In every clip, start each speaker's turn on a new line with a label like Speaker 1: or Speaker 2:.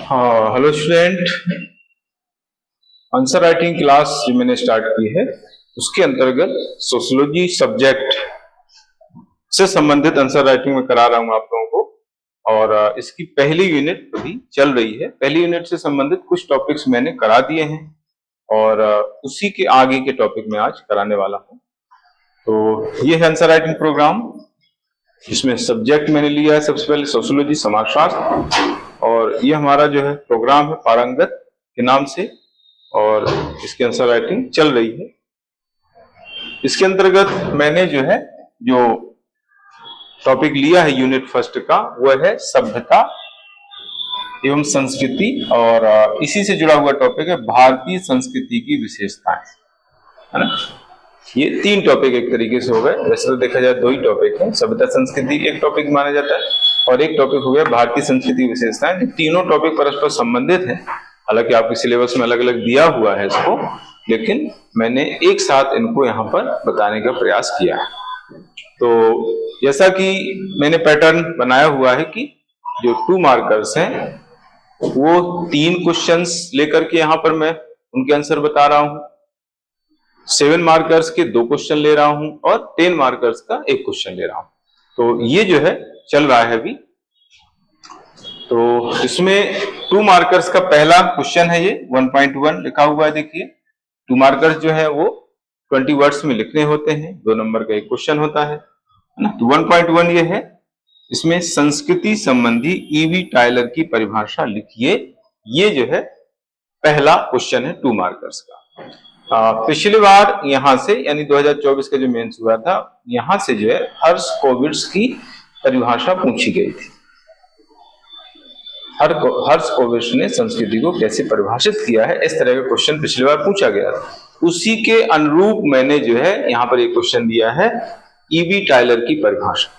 Speaker 1: हाँ, hello student. Answer writing class जो मैंने स्टार्ट की है उसके अंतर्गत सोशियोलॉजी सब्जेक्ट से संबंधित आंसर राइटिंग में करा रहा हूं आप लोगों को। और इसकी पहली यूनिट अभी चल रही है। पहली यूनिट से संबंधित कुछ टॉपिक्स मैंने करा दिए हैं और उसी के आगे के टॉपिक में आज कराने वाला हूं। तो ये है आंसर राइटिंग प्रोग्राम, जिसमें सब्जेक्ट मैंने लिया है सबसे पहले सोशियोलॉजी समाजशास्त्र, और ये हमारा जो है प्रोग्राम है पारंगत के नाम से, और इसकी आंसर राइटिंग चल रही है। इसके अंतर्गत मैंने जो टॉपिक लिया है यूनिट फर्स्ट का, वह है सभ्यता एवं संस्कृति, और इसी से जुड़ा हुआ टॉपिक है भारतीय संस्कृति की विशेषताएं, है ना। ये तीन टॉपिक एक तरीके से हो गए। वैसे तो देखा जाए दो ही टॉपिक है, सभ्यता संस्कृति एक टॉपिक माना जाता है और एक टॉपिक हो गया भारतीय संस्कृति की विशेषताएं। तीनों टॉपिक परस्पर संबंधित हैं, हालांकि आपके सिलेबस में अलग अलग दिया हुआ है इसको, लेकिन मैंने एक साथ इनको यहाँ पर बताने का प्रयास किया है। तो जैसा कि मैंने पैटर्न बनाया हुआ है कि जो 2 मार्कर्स हैं वो 3 क्वेश्चंस लेकर के यहाँ पर मैं उनके आंसर बता रहा हूं। 7 मार्कर्स के 2 क्वेश्चन ले रहा हूं और 10 मार्कर्स का 1 क्वेश्चन ले रहा हूं। तो ये जो है चल रहा है अभी। तो इसमें 2 मार्कर्स का पहला क्वेश्चन है, ये 1.1 लिखा हुआ है। देखिए 2 मार्कर्स जो है वो 20 वर्ड्स में लिखने होते हैं, 2 नंबर का एक क्वेश्चन होता है ना। तो 1.1 ये है, इसमें संस्कृति संबंधी ईवी टायलर की परिभाषा लिखिए। ये जो है पहला क्वेश्चन है 2 मार्कर्स का। पिछली बार यहां से यानी 2024 का जो मेंस हुआ था, यहां से जो है हर्शकोविट्ज की परिभाषा पूछी गई थी। हर्शकोविट्ज ने संस्कृति को कैसे परिभाषित किया है, इस तरह का क्वेश्चन पिछली बार पूछा गया था। उसी के अनुरूप मैंने जो है यहां पर एक क्वेश्चन दिया है, ईवी टायलर की परिभाषा।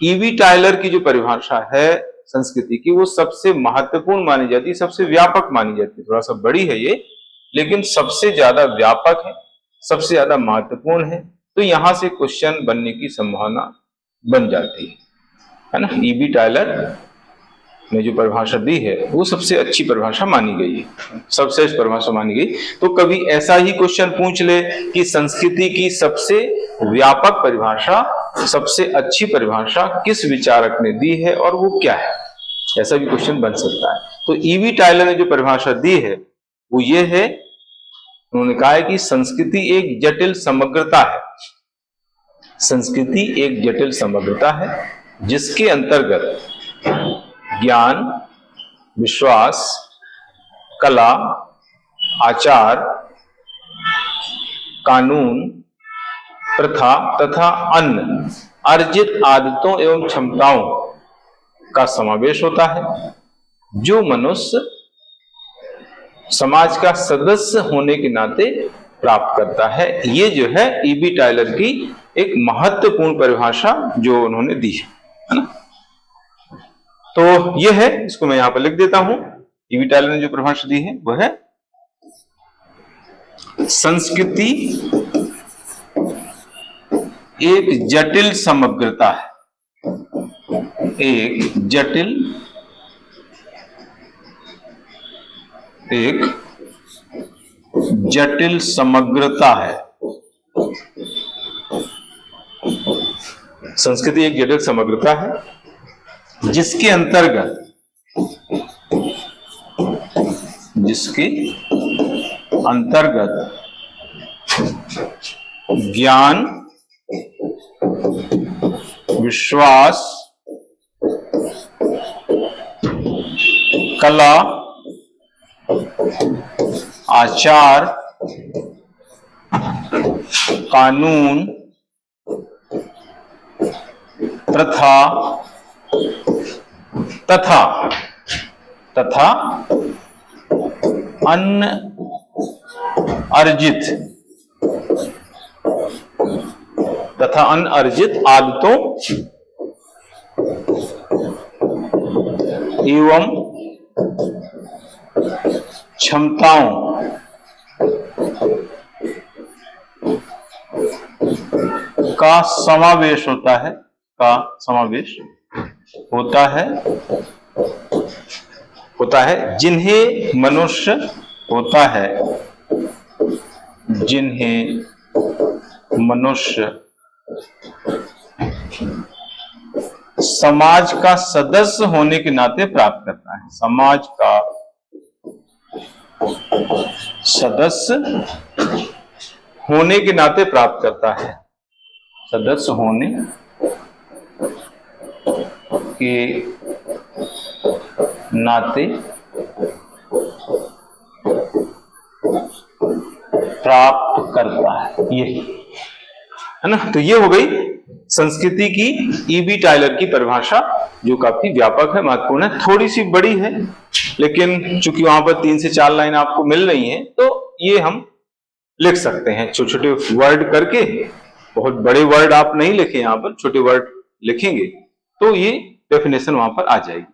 Speaker 1: ईवी टायलर की जो परिभाषा है संस्कृति की, वो सबसे महत्वपूर्ण मानी जाती है, सबसे व्यापक मानी जाती है। थोड़ा सा बड़ी है ये, लेकिन सबसे ज्यादा व्यापक है, सबसे ज्यादा महत्वपूर्ण है। तो यहां से क्वेश्चन बनने की संभावना बन जाती है ना। ईवी टायलर ने जो परिभाषा दी है वो सबसे अच्छी परिभाषा मानी गई है, सबसे अच्छी परिभाषा मानी गई। तो कभी ऐसा ही क्वेश्चन पूछ ले कि संस्कृति की सबसे व्यापक परिभाषा, सबसे अच्छी परिभाषा किस विचारक ने दी है और वो क्या है, ऐसा भी क्वेश्चन बन सकता है। तो ईवी टायलर ने जो परिभाषा दी है वो ये है, उन्होंने कहा है कि संस्कृति एक जटिल समग्रता है। संस्कृति एक जटिल समग्रता है जिसके अंतर्गत ज्ञान, विश्वास, कला, आचार, कानून, प्रथा तथा अन्य अर्जित आदतों एवं क्षमताओं का समावेश होता है, जो मनुष्य समाज का सदस्य होने के नाते प्राप्त करता है। ये जो है ईवी टायलर की एक महत्वपूर्ण परिभाषा जो उन्होंने दी है ना। तो ये है, इसको मैं यहां पर लिख देता हूं। ईवी टायलर ने जो परिभाषा दी है वह है, संस्कृति एक जटिल समग्रता है, एक जटिल समग्रता है। संस्कृति एक जटिल समग्रता है जिसके अंतर्गत ज्ञान, विश्वास, कला, आचार, कानून, प्रथा तथा अन्य अर्जित आदतों एवं क्षमताओं का समावेश होता है जिन्हें मनुष्य होता है, जिन्हें मनुष्य समाज का सदस्य होने के नाते प्राप्त करता है, समाज का सदस्य होने के नाते प्राप्त करता है, सदस्य होने के नाते प्राप्त करता है, ये है ना। तो ये हो गई संस्कृति की ईबी टायलर की परिभाषा, जो काफी व्यापक है, महत्वपूर्ण है, थोड़ी सी बड़ी है, लेकिन चूंकि वहां पर 3 से 4 लाइन आपको मिल रही हैं, तो ये हम लिख सकते हैं छोटे छोटे वर्ड करके। बहुत बड़े वर्ड आप नहीं लिखे, यहाँ पर छोटे वर्ड लिखेंगे तो ये डेफिनेशन वहां पर आ जाएगी।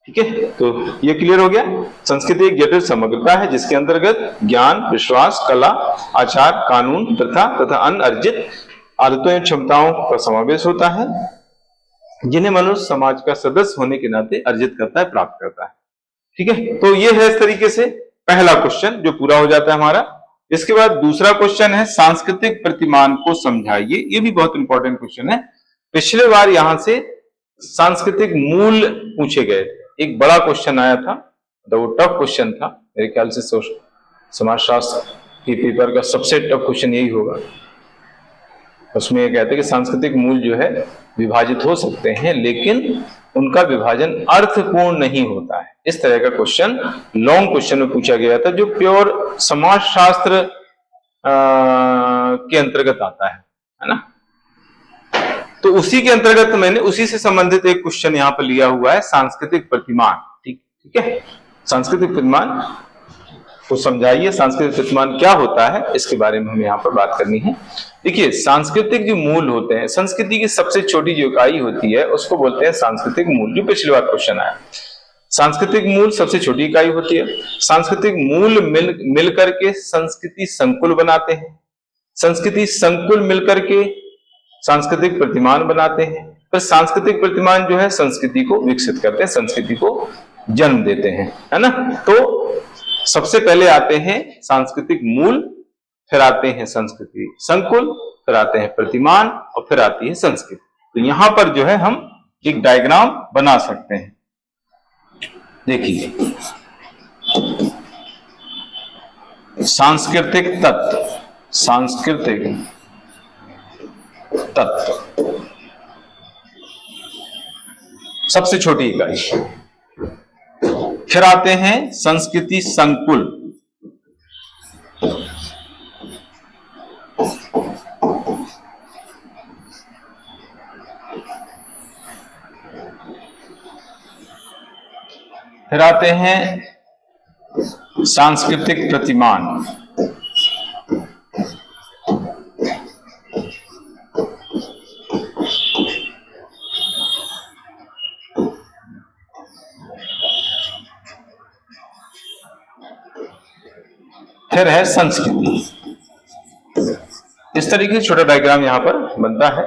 Speaker 1: ठीक है, तो ये क्लियर हो गया। संस्कृति एक जटिल समग्रता है जिसके अंतर्गत ज्ञान, विश्वास, कला, आचार, कानून, प्रथा तथा अन्य अर्जित आदतों एवं क्षमताओं का समावेश होता है, जिन्हें मनुष्य समाज का सदस्य होने के नाते अर्जित करता है, प्राप्त करता है। ठीक है, तो ये है इस तरीके से पहला क्वेश्चन जो पूरा हो जाता है हमारा। इसके बाद दूसरा क्वेश्चन है सांस्कृतिक प्रतिमान को समझाइए। ये भी बहुत इंपॉर्टेंट क्वेश्चन है। पिछले बार यहां से सांस्कृतिक मूल पूछे गए, एक बड़ा क्वेश्चन आया था, तो वो टफ क्वेश्चन था, मेरे ख्याल से समाजशास्त्र के पेपर का सबसे टफ क्वेश्चन यही होगा। उसमें ये कहते हैं कि सांस्कृतिक मूल जो है विभाजित हो सकते हैं, लेकिन उनका विभाजन अर्थपूर्ण नहीं होता है। इस तरह का क्वेश्चन लॉन्ग क्वेश्चन में पूछा गया था, जो प्योर समाजशास्त्र के अंतर्गत आता है ना। तो उसी के अंतर्गत मैंने उसी से संबंधित एक क्वेश्चन यहाँ पर लिया हुआ है, सांस्कृतिक प्रतिमान। ठीक है, सांस्कृतिक प्रतिमान को समझाइए। सांस्कृतिक प्रतिमान क्या होता है, इसके बारे में हमें यहाँ पर बात करनी है। देखिए, सांस्कृतिक जो मूल होते हैं, संस्कृति की सबसे छोटी जो इकाई होती है उसको बोलते हैं सांस्कृतिक मूल, जो पिछली बार क्वेश्चन आया। सांस्कृतिक मूल सबसे छोटी इकाई होती है। सांस्कृतिक मूल मिलकर के संस्कृति संकुल बनाते हैं, संस्कृति संकुल मिलकर के सांस्कृतिक प्रतिमान बनाते हैं, पर सांस्कृतिक प्रतिमान जो है संस्कृति को विकसित करते हैं, संस्कृति को जन्म देते हैं, है ना। तो सबसे पहले आते हैं सांस्कृतिक मूल, फिर आते हैं संस्कृति संकुल, फिर आते हैं प्रतिमान, और फिर आती है संस्कृति। तो यहां पर जो है हम एक डायग्राम बना सकते हैं। देखिए, सांस्कृतिक तत्व, सांस्कृतिक तत्व सबसे छोटी इकाई, फिर आते हैं संस्कृति संकुल, फिर आते हैं सांस्कृतिक प्रतिमान, फिर है संस्कृति। इस तरीके से छोटा डायग्राम यहां पर बनता है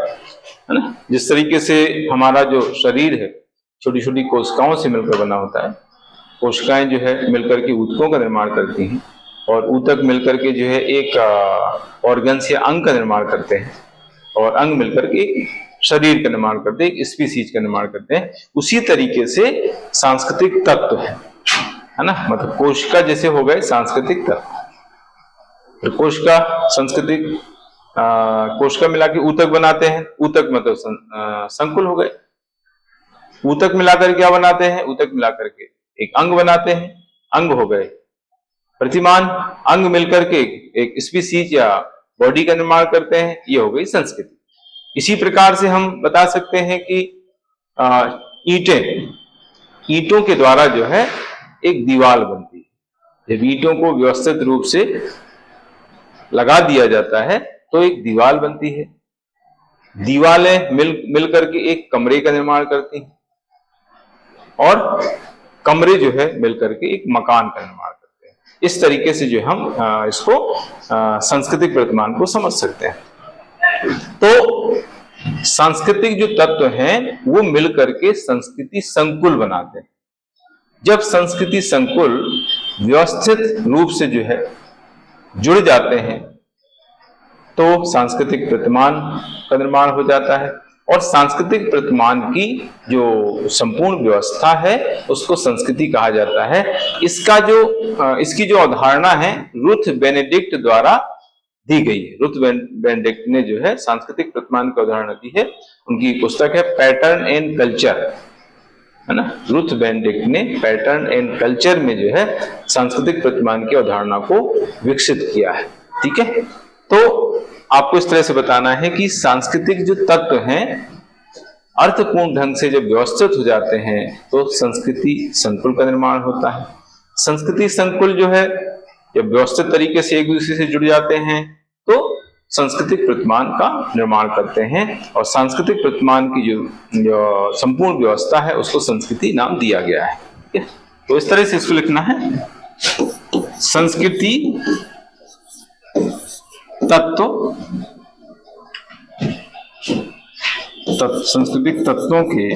Speaker 1: ना। जिस तरीके से हमारा जो शरीर है छोटी छोटी कोशिकाओं से मिलकर बना होता है, कोशिकाएं जो है मिलकर के ऊतकों का निर्माण करती हैं, और ऊतक मिलकर के जो है एक ऑर्गन्स या अंग का निर्माण करते हैं, और अंग मिलकर के शरीर का निर्माण करते हैं, एक स्पीसीज का निर्माण करते हैं। उसी तरीके से सांस्कृतिक तत्व है ना, मतलब कोशिका जैसे हो गए सांस्कृतिक तत्व, फिर कोशिका सांस्कृतिक कोशिका मिला के ऊतक बनाते हैं, ऊतक मतलब संकुल हो गए, ऊतक मिलाकर क्या बनाते हैं, ऊतक मिलाकर के एक अंग बनाते हैं, अंग हो गए प्रतिमान, अंग मिलकर के एक स्पीसीज या बॉडी का निर्माण करते हैं, ये हो गई संस्कृति। इसी प्रकार से हम बता सकते हैं कि ईंटों के द्वारा जो है एक दीवार बनती है। जब ईंटों को व्यवस्थित रूप से लगा दिया जाता है तो एक दीवार बनती है। दीवारें मिल करके एक कमरे का निर्माण करती हैं, और कमरे जो है मिलकर के एक मकान का निर्माण करते हैं। इस तरीके से जो हम इसको सांस्कृतिक प्रतिमान को समझ सकते हैं। तो सांस्कृतिक जो तत्व हैं वो मिलकर के संस्कृति संकुल बनाते हैं। जब संस्कृति संकुल व्यवस्थित रूप से जो है जुड़ जाते हैं तो सांस्कृतिक प्रतिमान का निर्माण हो जाता है, और सांस्कृतिक प्रतिमान की जो संपूर्ण व्यवस्था है उसको संस्कृति कहा जाता है। इसकी जो अवधारणा है रुथ बेनेडिक्ट द्वारा दी गई है। रुथ बेनेडिक्ट ने जो है सांस्कृतिक प्रतिमान की अवधारणा दी है, उनकी पुस्तक है पैटर्न एंड कल्चर, है ना। रुथ बेनेडिक्ट ने पैटर्न एंड कल्चर में जो है सांस्कृतिक प्रतिमान की अवधारणा को विकसित किया है। ठीक है, तो आपको इस तरह से बताना है कि सांस्कृतिक जो तत्व हैं अर्थपूर्ण ढंग से जब व्यवस्थित हो जाते हैं तो संस्कृति संकुल का निर्माण होता है। संस्कृति संकुल जो है जब व्यवस्थित तरीके से एक दूसरे से जुड़ जाते हैं तो सांस्कृतिक प्रतिमान का निर्माण करते हैं, और सांस्कृतिक प्रतिमान की जो संपूर्ण व्यवस्था है उसको संस्कृति नाम दिया गया है। ठीक है, तो इस तरह से इसको लिखना है, संस्कृति तत्व सांस्कृतिक तत्वों के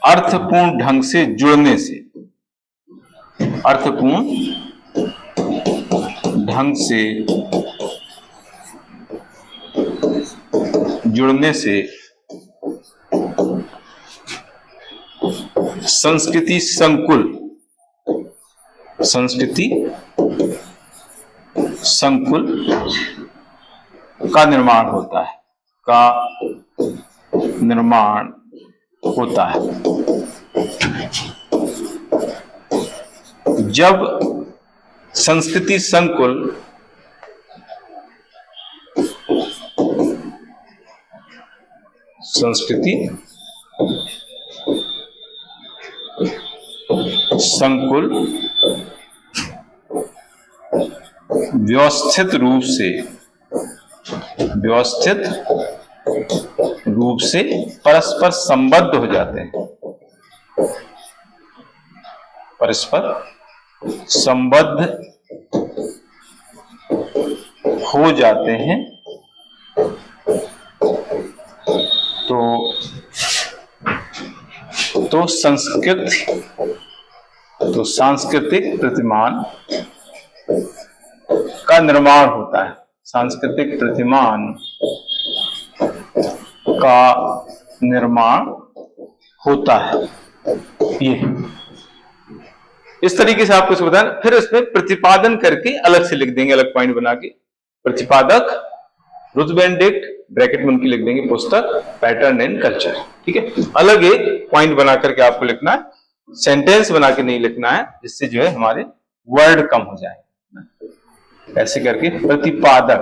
Speaker 1: अर्थपूर्ण ढंग से जुड़ने से, अर्थपूर्ण ढंग से जुड़ने से संस्कृति संकुल का निर्माण होता है, जब संस्कृति संकुल व्यवस्थित रूप से परस्पर संबद्ध हो जाते हैं, परस्पर संबद्ध हो जाते हैं, तो सांस्कृतिक प्रतिमान का निर्माण होता है। सांस्कृतिक प्रतिमान का निर्माण होता है। ये इस तरीके से आपको बताना, फिर इसमें प्रतिपादन करके अलग से लिख देंगे, अलग पॉइंट बना के। प्रतिपादक रुथ बेनेडिक्ट, ब्रैकेट में उनकी लिख देंगे पुस्तक पैटर्न एंड कल्चर। ठीक है, अलग एक पॉइंट बना करके आपको लिखना है, सेंटेंस बना के नहीं लिखना है, जिससे जो है हमारे वर्ड कम हो जाए। ऐसे करके प्रतिपादक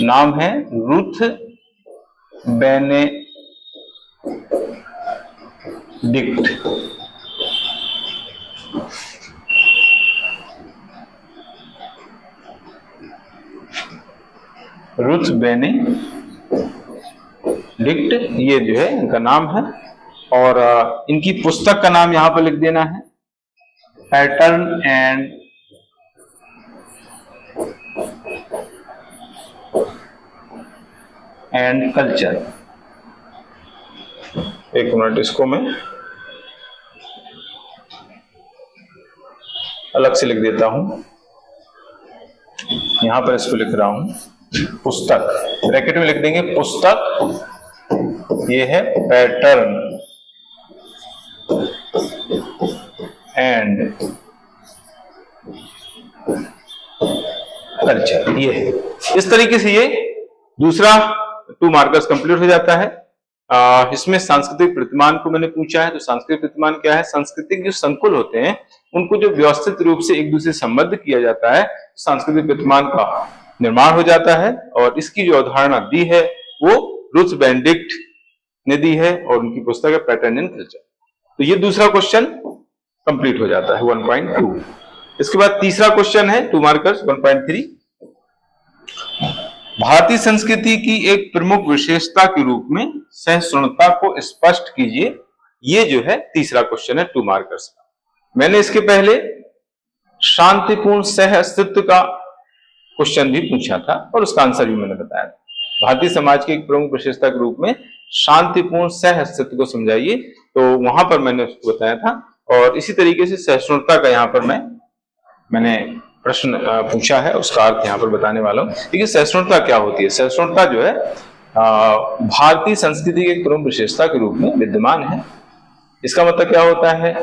Speaker 1: नाम है रुथ बेनेडिक्ट। रुथ बेनेडिक्ट ये जो है इनका नाम है, और इनकी पुस्तक का नाम यहां पर लिख देना है, पैटर्न एंड कल्चर। एक मिनट, इसको मैं अलग से लिख देता हूं, यहां पर इसको लिख रहा हूं पुस्तक, ब्रैकेट में लिख देंगे पुस्तक, ये है पैटर्न एंड कल्चर। ये है, इस तरीके से ये दूसरा 2 मार्कर्स कंप्लीट हो जाता है। इसमें सांस्कृतिक प्रतिमान को मैंने पूछा है, तो सांस्कृतिक प्रतिमान क्या है? सांस्कृतिक जो संकुल होते हैं उनको जो व्यवस्थित रूप से एक दूसरे से संबद्ध किया जाता है, सांस्कृतिक प्रतिमान का निर्माण हो जाता है। और इसकी जो अवधारणा दी है वो रुथ बेनेडिक्ट ने दी है, और उनकी पुस्तक है पैटर्न एंड कल्चर। तो ये दूसरा क्वेश्चन कंप्लीट हो जाता है 1.2। इसके बाद तीसरा क्वेश्चन है 2 मार्कर्स 1.3। भारतीय संस्कृति की एक प्रमुख विशेषता के रूप में सहिष्णुता को स्पष्ट कीजिए। ये जो है तीसरा क्वेश्चन है 2 मार्कर्स का। मैंने इसके पहले शांतिपूर्ण सह अस्तित्व का क्वेश्चन भी पूछा था और उसका आंसर भी मैंने बताया था। भारतीय समाज की एक प्रमुख विशेषता के रूप में शांतिपूर्ण सह अस्तित्व को समझाइए। तो वहां पर मैंने उसको बताया था। और इसी तरीके से सहिष्णुता का यहाँ पर मैंने प्रश्न पूछा है, उसका अर्थ यहाँ पर बताने वाला हूँ। देखिए सहिष्णुता क्या होती है। सहिष्णुता जो है भारतीय संस्कृति की एक प्रमुख विशेषता के रूप में विद्यमान है। इसका मतलब क्या होता है,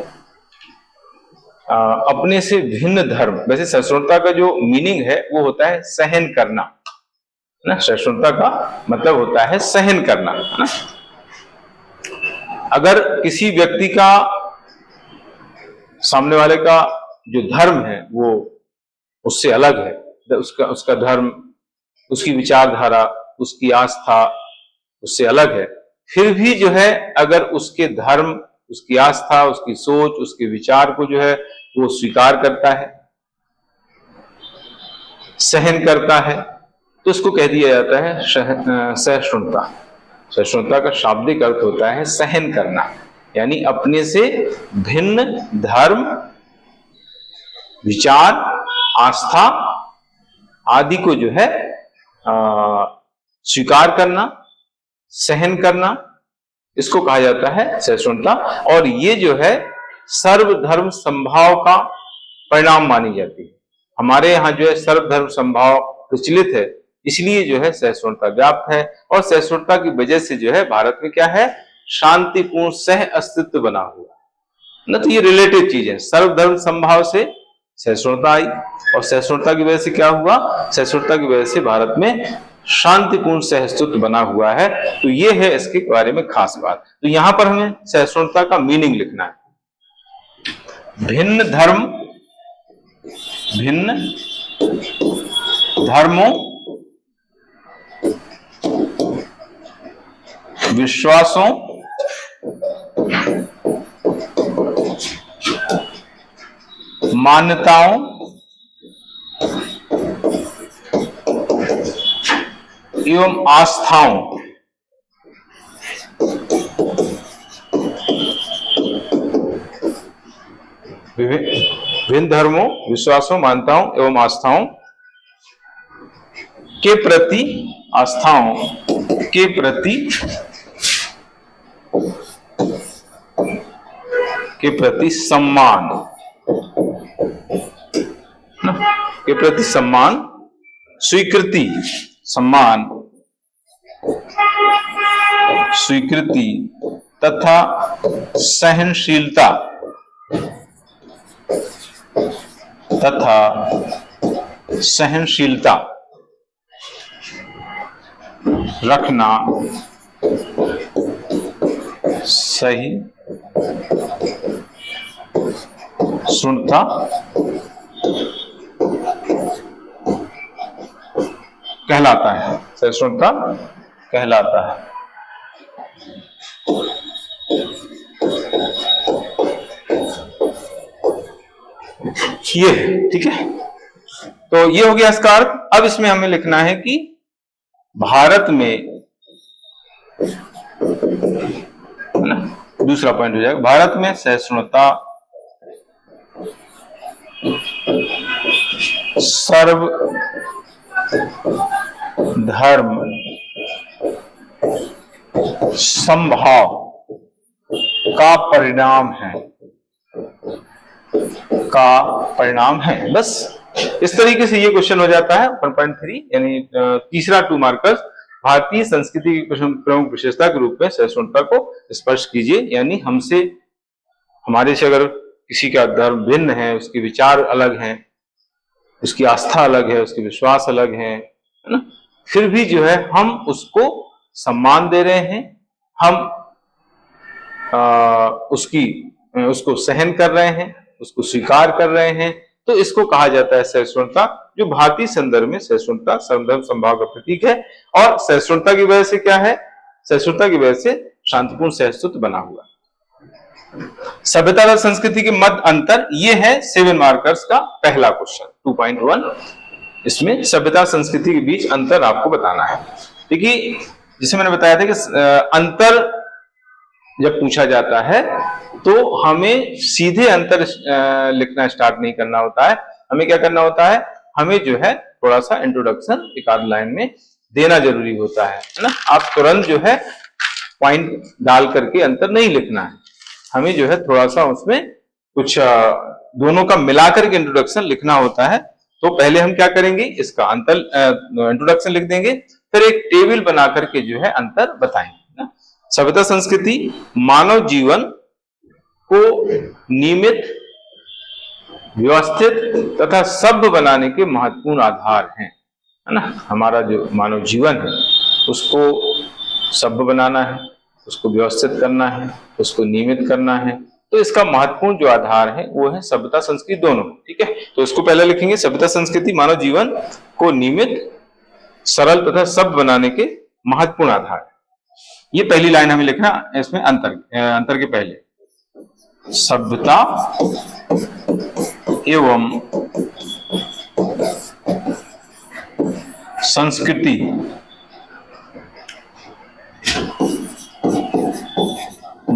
Speaker 1: अपने से भिन्न धर्म। वैसे सहिष्णुता का जो मीनिंग है वो होता है सहन करना ना। सहिष्णुता का मतलब होता है सहन करना ना। अगर किसी व्यक्ति का, सामने वाले का जो धर्म है वो उससे अलग है, उसका धर्म, उसकी विचारधारा, उसकी आस्था उससे अलग है, फिर भी जो है अगर उसके धर्म, उसकी आस्था, उसकी सोच, उसके विचार को जो है वो स्वीकार करता है, सहन करता है, तो उसको कह दिया जाता है सहिष्णुता। सहिष्णुता का शाब्दिक अर्थ होता है सहन करना, यानी अपने से भिन्न धर्म, विचार, आस्था आदि को जो है स्वीकार करना, सहन करना, इसको कहा जाता है सहिष्णुता। और ये जो है सर्वधर्म समभाव का परिणाम मानी जाती है। हमारे यहाँ जो है सर्वधर्म समभाव प्रचलित है, इसलिए जो है सहिष्णुता व्याप्त है। और सहिष्णुता की वजह से जो है भारत में क्या है, शांतिपूर्ण सह अस्तित्व बना हुआ ना। तो ये रिलेटेड चीज है। सर्वधर्म समभाव से सहिष्णुता आई, और सहिष्णुता की वजह से क्या हुआ, सहिष्णुता की वजह से भारत में शांतिपूर्ण सह-अस्तित्व बना हुआ है। तो ये है इसके बारे में खास बात। तो यहां पर हमें सहिष्णुता का मीनिंग लिखना है। भिन्न धर्मों, विश्वासों, मान्यताओं एवं आस्थाओं विभिन्न धर्मों, विश्वासों, मान्यताओं एवं आस्थाओं के प्रति सम्मान, स्वीकृति, तथा सहनशीलता रखना, सही सुनता कहलाता है। सहिष्णुता कहलाता है। ये ठीक है। तो ये हो गया इसका अर्थ। अब इसमें हमें लिखना है कि भारत में, है ना, दूसरा पॉइंट हो जाएगा, भारत में सहिष्णुता सर्व धर्म समभाव का परिणाम है। बस इस तरीके से ये क्वेश्चन हो जाता है 1.3, यानी तीसरा 2 मार्कर्स। भारतीय संस्कृति की प्रमुख विशेषता के रूप में सहिष्णुता को स्पष्ट कीजिए। यानी हमारे से अगर किसी का धर्म भिन्न है, उसके विचार अलग हैं, उसकी आस्था अलग है, उसके विश्वास अलग है ना, फिर भी जो है हम उसको सम्मान दे रहे हैं, हम उसको सहन कर रहे हैं, उसको स्वीकार कर रहे हैं, तो इसको कहा जाता है सहिष्णुता, जो भारतीय संदर्भ में सहिष्णुता सर्वधर्म समभाव का प्रतीक है। और सहिष्णुता की वजह से क्या है, सहिष्णुता की वजह से शांतिपूर्ण सह-अस्तित्व बना हुआ। सभ्यता और संस्कृति के मध्य अंतर, ये है 7 मार्कर्स का पहला क्वेश्चन 2.1। इसमें सभ्यता संस्कृति के बीच अंतर आपको बताना है। देखिए जिसे मैंने बताया था कि अंतर जब पूछा जाता है तो हमें सीधे अंतर लिखना स्टार्ट नहीं करना होता है। हमें क्या करना होता है, हमें जो है थोड़ा सा इंट्रोडक्शन एक आध लाइन में देना जरूरी होता है ना। आप तुरंत जो है पॉइंट डाल करके अंतर नहीं लिखना है, हमें जो है थोड़ा सा उसमें कुछ दोनों का मिलाकर के इंट्रोडक्शन लिखना होता है। तो पहले हम क्या करेंगे, इसका अंतर इंट्रोडक्शन लिख देंगे, फिर एक टेबल बना करके जो है अंतर बताएंगे ना। सभ्यता संस्कृति मानव जीवन को नियमित, व्यवस्थित तथा सभ्य बनाने के महत्वपूर्ण आधार हैं, है ना। हमारा जो मानव जीवन है उसको सभ्य बनाना है, उसको व्यवस्थित करना है, उसको नियमित करना है, तो इसका महत्वपूर्ण जो आधार है वो है सभ्यता संस्कृति दोनों। ठीक है, तो इसको पहले लिखेंगे, सभ्यता संस्कृति मानव जीवन को नियमित, सरल तथा सभ्य बनाने के महत्वपूर्ण आधार। ये पहली लाइन हमें लिखना इसमें अंतर के पहले, सभ्यता एवं संस्कृति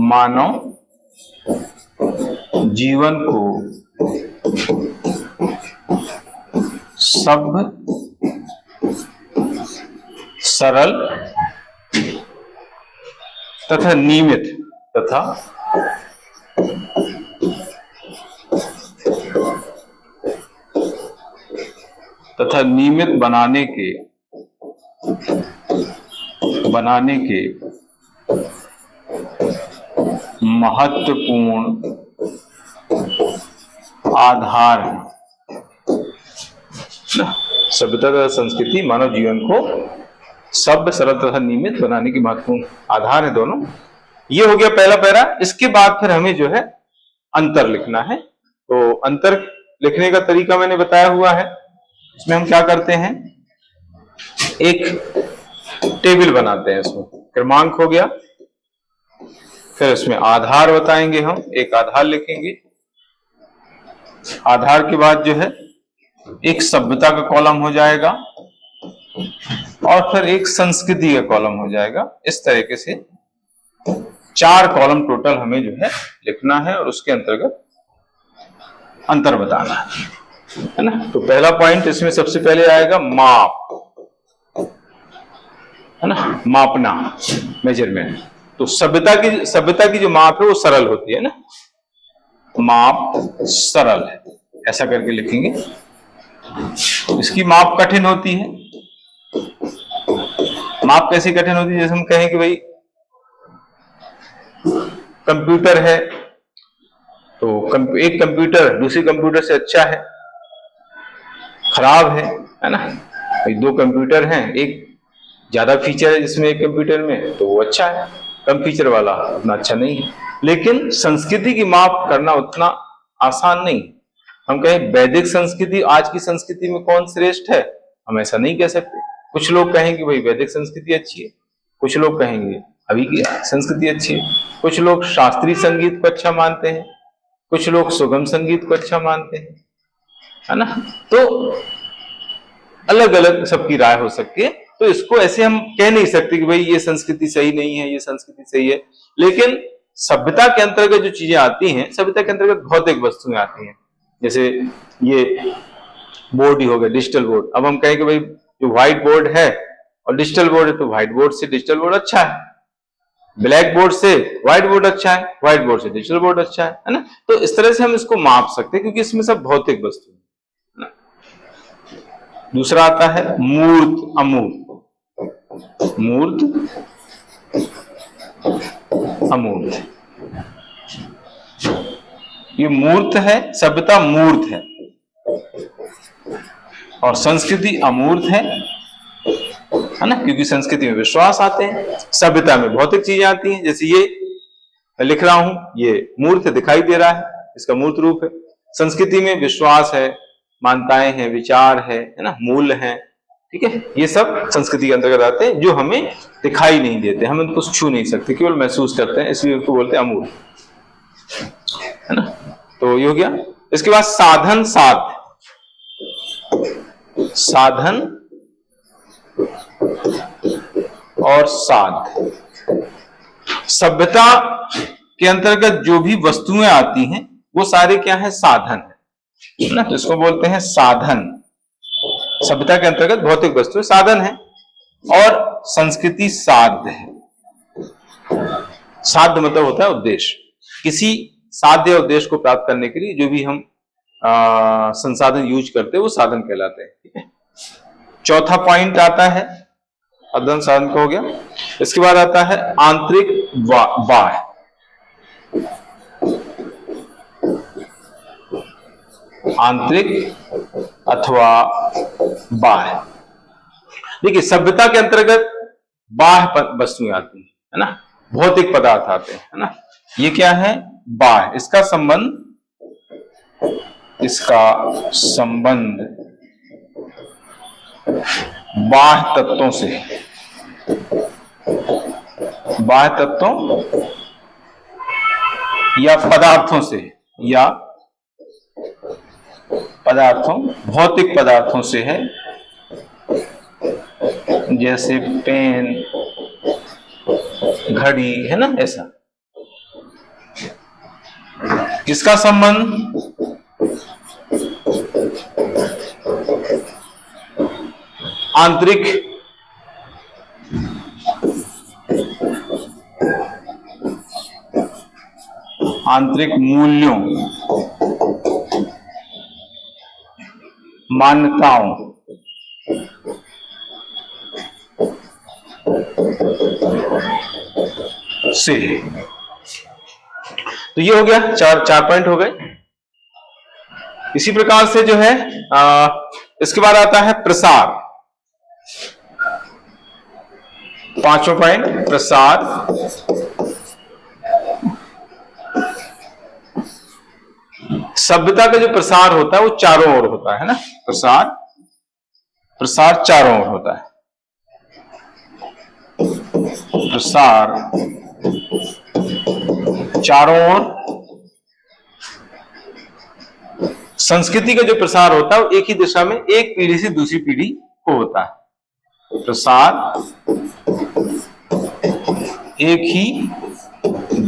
Speaker 1: मानव जीवन को सभ्य, सरल तथा नियमित तथा नियमित बनाने के महत्वपूर्ण आधार है। सभ्यता तथा संस्कृति मानव जीवन को सभ्य, सरल तथा नियमित बनाने की महत्वपूर्ण आधार है दोनों। ये हो गया पहला पैरा। इसके बाद फिर हमें जो है अंतर लिखना है। तो अंतर लिखने का तरीका मैंने बताया हुआ है। इसमें हम क्या करते हैं, एक टेबल बनाते हैं, इसमें क्रमांक हो गया, फिर इसमें आधार बताएंगे, हम एक आधार लिखेंगे, आधार के बाद जो है एक सभ्यता का कॉलम हो जाएगा और फिर एक संस्कृति का कॉलम हो जाएगा। इस तरीके से 4 कॉलम टोटल हमें जो है लिखना है और उसके अंतर्गत अंतर बताना है ना। तो पहला पॉइंट इसमें सबसे पहले आएगा माप, है ना, मापना, मेजरमेंट। तो सभ्यता की जो माप है वो सरल होती है ना, माप सरल है, ऐसा करके लिखेंगे। इसकी माप कठिन होती है। माप कैसी कठिन होती है, जैसे हम कहें कि भाई कंप्यूटर है तो एक कंप्यूटर दूसरे कंप्यूटर से अच्छा है, खराब है ना। भाई 2 कंप्यूटर हैं, एक ज्यादा फीचर है जिसमें एक कंप्यूटर में, तो वो अच्छा है, कम फीचर वाला उतना अच्छा नहीं है। लेकिन संस्कृति की माप करना उतना आसान नहीं। हम कहें वैदिक संस्कृति आज की संस्कृति में कौन श्रेष्ठ है, हम ऐसा नहीं कह सकते। कुछ लोग कहेंगे भाई वैदिक संस्कृति अच्छी है, कुछ लोग कहेंगे अभी की संस्कृति अच्छी है, कुछ लोग शास्त्रीय संगीत को अच्छा मानते हैं, कुछ लोग सुगम संगीत को अच्छा मानते हैं, है ना। तो अलग अलग सबकी राय हो सकती है। तो इसको ऐसे हम कह नहीं सकते कि भाई ये संस्कृति सही नहीं है, ये संस्कृति सही है। लेकिन सभ्यता के अंतर्गत जो चीजें आती हैं, सभ्यता के अंतर्गत भौतिक वस्तुएं आती हैं। जैसे ये बोर्ड ही हो गया, डिजिटल बोर्ड। अब हम कहें कि भाई जो व्हाइट बोर्ड है और डिजिटल बोर्ड है, तो व्हाइट बोर्ड से डिजिटल बोर्ड अच्छा है, ब्लैक बोर्ड से व्हाइट बोर्ड अच्छा है, व्हाइट बोर्ड से डिजिटल बोर्ड अच्छा है ना। तो इस तरह से हम इसको माप सकते हैं, क्योंकि इसमें सब भौतिक वस्तु है ना। दूसरा आता है मूर्त अमूर्त। मूर्त अमूर्त, ये मूर्त है, सभ्यता मूर्त है और संस्कृति अमूर्त है ना, क्योंकि संस्कृति में विश्वास आते हैं, सभ्यता में भौतिक चीजें आती हैं। जैसे ये मैं लिख रहा हूं, ये मूर्त दिखाई दे रहा है, इसका मूर्त रूप है। संस्कृति में विश्वास है, मान्यताएं हैं, विचार है ना, मूल्य है, ठीक है। ये सब संस्कृति के अंतर्गत आते हैं, जो हमें दिखाई नहीं देते, हम उनको छू नहीं सकते, केवल महसूस करते हैं, इसलिए उनको बोलते हैं अमूर्त, है ना। तो ये हो गया। इसके बाद साधन साध, साधन और साध। सभ्यता के अंतर्गत जो भी वस्तुएं आती हैं वो सारे क्या है, साधन है ना। तो इसको बोलते हैं साधन। सभ्यता के अंतर्गत भौतिक वस्तुएं साधन है। और संस्कृति साध्य है। साध्य मतलब होता है उद्देश्य, किसी साध्य उद्देश्य को प्राप्त करने के लिए जो भी हम संसाधन यूज करते हैं वो साधन कहलाते हैं। ठीक है, चौथा पॉइंट आता है अध्ययन साधन का हो गया। इसके बाद आता है आंतरिक बाह्य। आंतरिक अथवा बाह्य, देखिए सभ्यता के अंतर्गत बाह्य वस्तुएं आती है ना, भौतिक पदार्थ आते हैं, है ना। ये क्या है? बाह्य। इसका संबंध बाह्य तत्वों से, बाह्य तत्वों या पदार्थों से, या भौतिक पदार्थों से है, जैसे पेन, घड़ी, है ना, ऐसा। किसका संबंध? आंतरिक मूल्यों, मान्यताओं से। तो ये हो गया, चार पॉइंट हो गए। इसी प्रकार से जो है इसके बाद आता है प्रसार। पांचवा पॉइंट प्रसार। सभ्यता का जो प्रसार होता है वो चारों ओर होता है ना, प्रसार चारों ओर होता है। प्रसार चारों ओर। संस्कृति का जो प्रसार होता है वो एक ही दिशा में, एक पीढ़ी से दूसरी पीढ़ी को होता है। प्रसार एक ही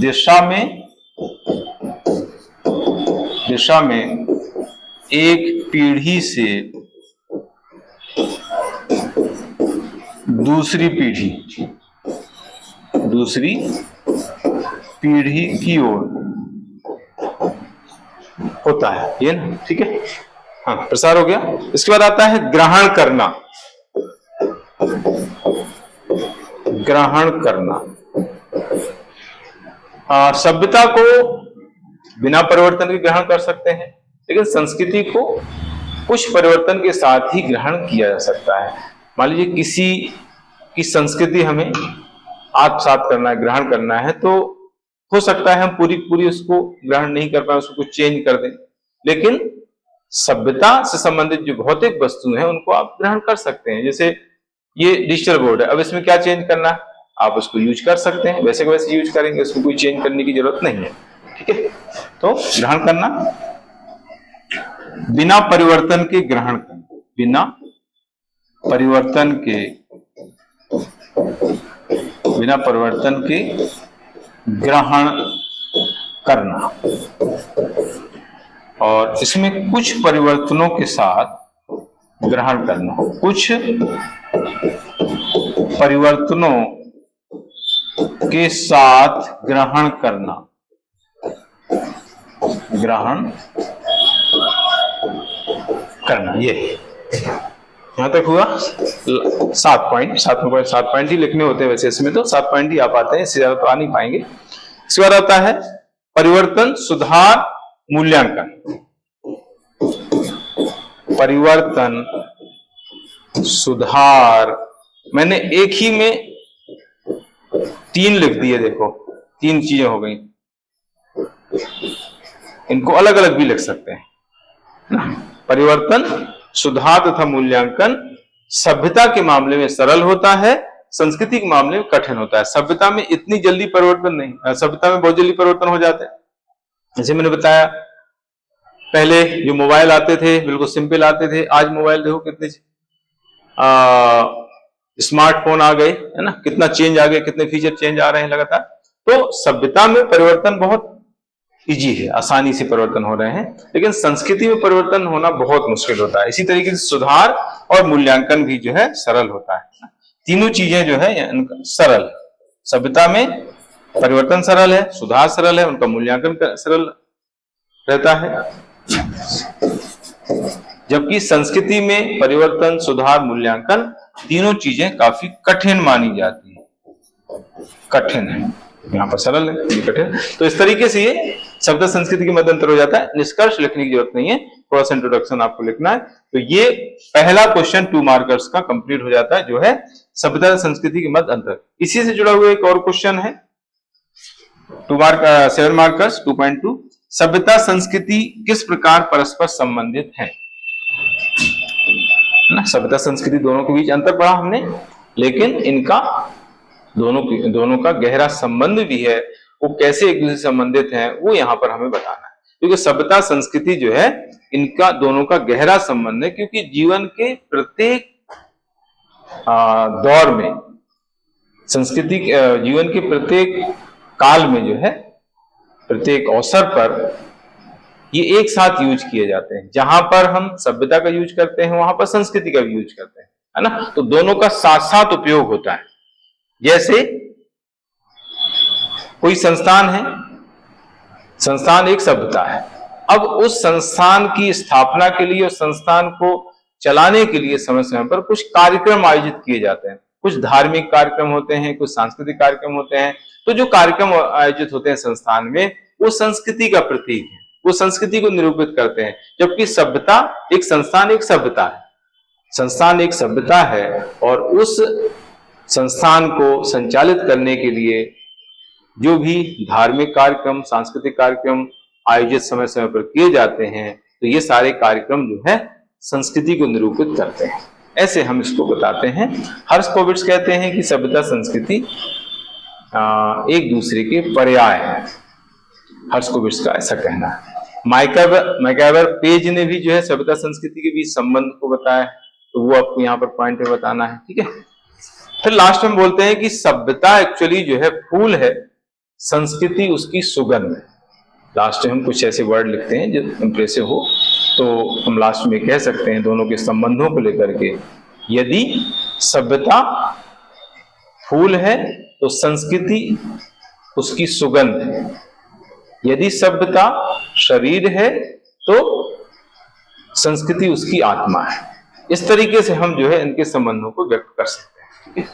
Speaker 1: दिशा में एक पीढ़ी से दूसरी पीढ़ी की ओर होता है, ये ना। ठीक है, हाँ, प्रसार हो गया। इसके बाद आता है ग्रहण करना। सभ्यता को बिना परिवर्तन के ग्रहण कर सकते हैं, लेकिन संस्कृति को कुछ परिवर्तन के साथ ही ग्रहण किया जा सकता है। मान लीजिए किसी की संस्कृति हमें आत्मसात करना है, ग्रहण करना है, तो हो सकता है हम पूरी उसको ग्रहण नहीं कर पाए, उसको कुछ चेंज कर दें, लेकिन सभ्यता से संबंधित जो भौतिक वस्तु हैं उनको आप ग्रहण कर सकते हैं। जैसे ये डिजिटल बोर्ड है, अब इसमें क्या चेंज करना है, आप उसको यूज कर सकते हैं, वैसे का वैसे यूज करेंगे, उसको कोई चेंज करने की जरूरत नहीं है। ठीक है, तो ग्रहण करना, बिना परिवर्तन के ग्रहण करना, बिना परिवर्तन के ग्रहण करना, और इसमें कुछ परिवर्तनों के साथ ग्रहण करना, कुछ परिवर्तनों के साथ ग्रहण करना, ये यहां तक हुआ। 7 पॉइंट ही लिखने होते हैं वैसे, इसमें तो 7 पॉइंट ही आ पाते हैं, इससे ज्यादा तो आ नहीं पाएंगे। इसके बाद आता है परिवर्तन, सुधार, मूल्यांकन। परिवर्तन, सुधार, मैंने एक ही में 3 लिख दिए, देखो 3 चीजें हो गई, इनको अलग अलग भी लिख सकते हैं ना। परिवर्तन, सुधार तथा मूल्यांकन सभ्यता के मामले में सरल होता है, संस्कृति के मामले में कठिन होता है। सभ्यता में इतनी जल्दी परिवर्तन नहीं, सभ्यता में बहुत जल्दी परिवर्तन हो जाते हैं। जैसे मैंने बताया, पहले जो मोबाइल आते थे बिल्कुल सिंपल आते थे, आज मोबाइल देखो कितने स्मार्टफोन आ गए, है ना, कितना चेंज आ गया, कितने फीचर चेंज आ रहे हैं लगातार। तो सभ्यता में परिवर्तन बहुत इजी है, आसानी से परिवर्तन हो रहे हैं, लेकिन संस्कृति में परिवर्तन होना बहुत मुश्किल होता है। इसी तरीके से सुधार और मूल्यांकन भी जो है सरल होता है। तीनों चीजें जो है इनका सरल, सभ्यता में परिवर्तन सरल है, सुधार सरल है, उनका मूल्यांकन सरल रहता है, जबकि संस्कृति में परिवर्तन, सुधार, मूल्यांकन तीनों चीजें काफी कठिन मानी जाती है। कठिन है, यहाँ पर सरल है, ये कठिन। तो इस तरीके से ये शब्द संस्कृति के मध्य अंतर हो जाता है। निष्कर्ष लिखने की जरूरत नहीं है, थोड़ा सा इंट्रोडक्शन आपको लिखना है। तो ये पहला क्वेश्चन 2 मार्कर्स का कंप्लीट हो जाता है, जो है सभ्यता संस्कृति के मध्य अंतर। इसी से जुड़ा हुआ एक और क्वेश्चन है 7 मार्कर्स 2.2, सभ्यता संस्कृति किस प्रकार परस्पर संबंधित है ना। सभ्यता संस्कृति दोनों के बीच अंतर पढ़ा हमने, लेकिन इनका दोनों का गहरा संबंध भी है। वो कैसे एक दूसरे से संबंधित हैं वो यहाँ पर हमें बताना है, क्योंकि सभ्यता संस्कृति जो है इनका दोनों का गहरा संबंध है। क्योंकि जीवन के प्रत्येक दौर में संस्कृति, जीवन के प्रत्येक काल में जो है, प्रत्येक अवसर पर ये एक साथ यूज किए जाते हैं। जहां पर हम सभ्यता का यूज करते हैं वहां पर संस्कृति का भी यूज करते हैं, है ना। तो दोनों का साथ साथ उपयोग होता है। जैसे कोई संस्थान है, संस्थान एक सभ्यता है। अब उस संस्थान की स्थापना के लिए, उस संस्थान को चलाने के लिए समय समय पर कुछ कार्यक्रम आयोजित किए जाते हैं। कुछ धार्मिक कार्यक्रम होते हैं, कुछ सांस्कृतिक कार्यक्रम होते हैं। तो जो कार्यक्रम आयोजित होते हैं संस्थान में, वो संस्कृति का प्रतीक है, वो संस्कृति को निरूपित करते हैं। जबकि सभ्यता, एक संस्थान एक सभ्यता है, संस्थान एक सभ्यता है, और उस संस्थान को संचालित करने के लिए जो भी धार्मिक कार्यक्रम, सांस्कृतिक कार्यक्रम आयोजित समय समय पर किए जाते हैं, तो ये सारे कार्यक्रम जो है संस्कृति को निरूपित करते हैं। ऐसे हम इसको बताते हैं। हर्स्कोविट्ज कहते हैं कि सभ्यता संस्कृति एक दूसरे के पर्याय है। हर्स्कोविट्ज का ऐसा कहना है। मैकआवर पेज ने भी जो है सभ्यता संस्कृति के बीच संबंध को बताया है, तो वो आपको यहाँ पर पॉइंट में बताना है, ठीक है। फिर लास्ट में बोलते हैं कि सभ्यता एक्चुअली जो है फूल है, संस्कृति उसकी सुगंध है। लास्ट में हम कुछ ऐसे वर्ड लिखते हैं जो इंप्रेसिव हो, तो हम लास्ट में कह सकते हैं दोनों के संबंधों को लेकर के, यदि सभ्यता फूल है तो संस्कृति उसकी सुगंध है, यदि सभ्यता शरीर है तो संस्कृति उसकी आत्मा है। इस तरीके से हम जो है इनके संबंधों को व्यक्त कर सकते हैं।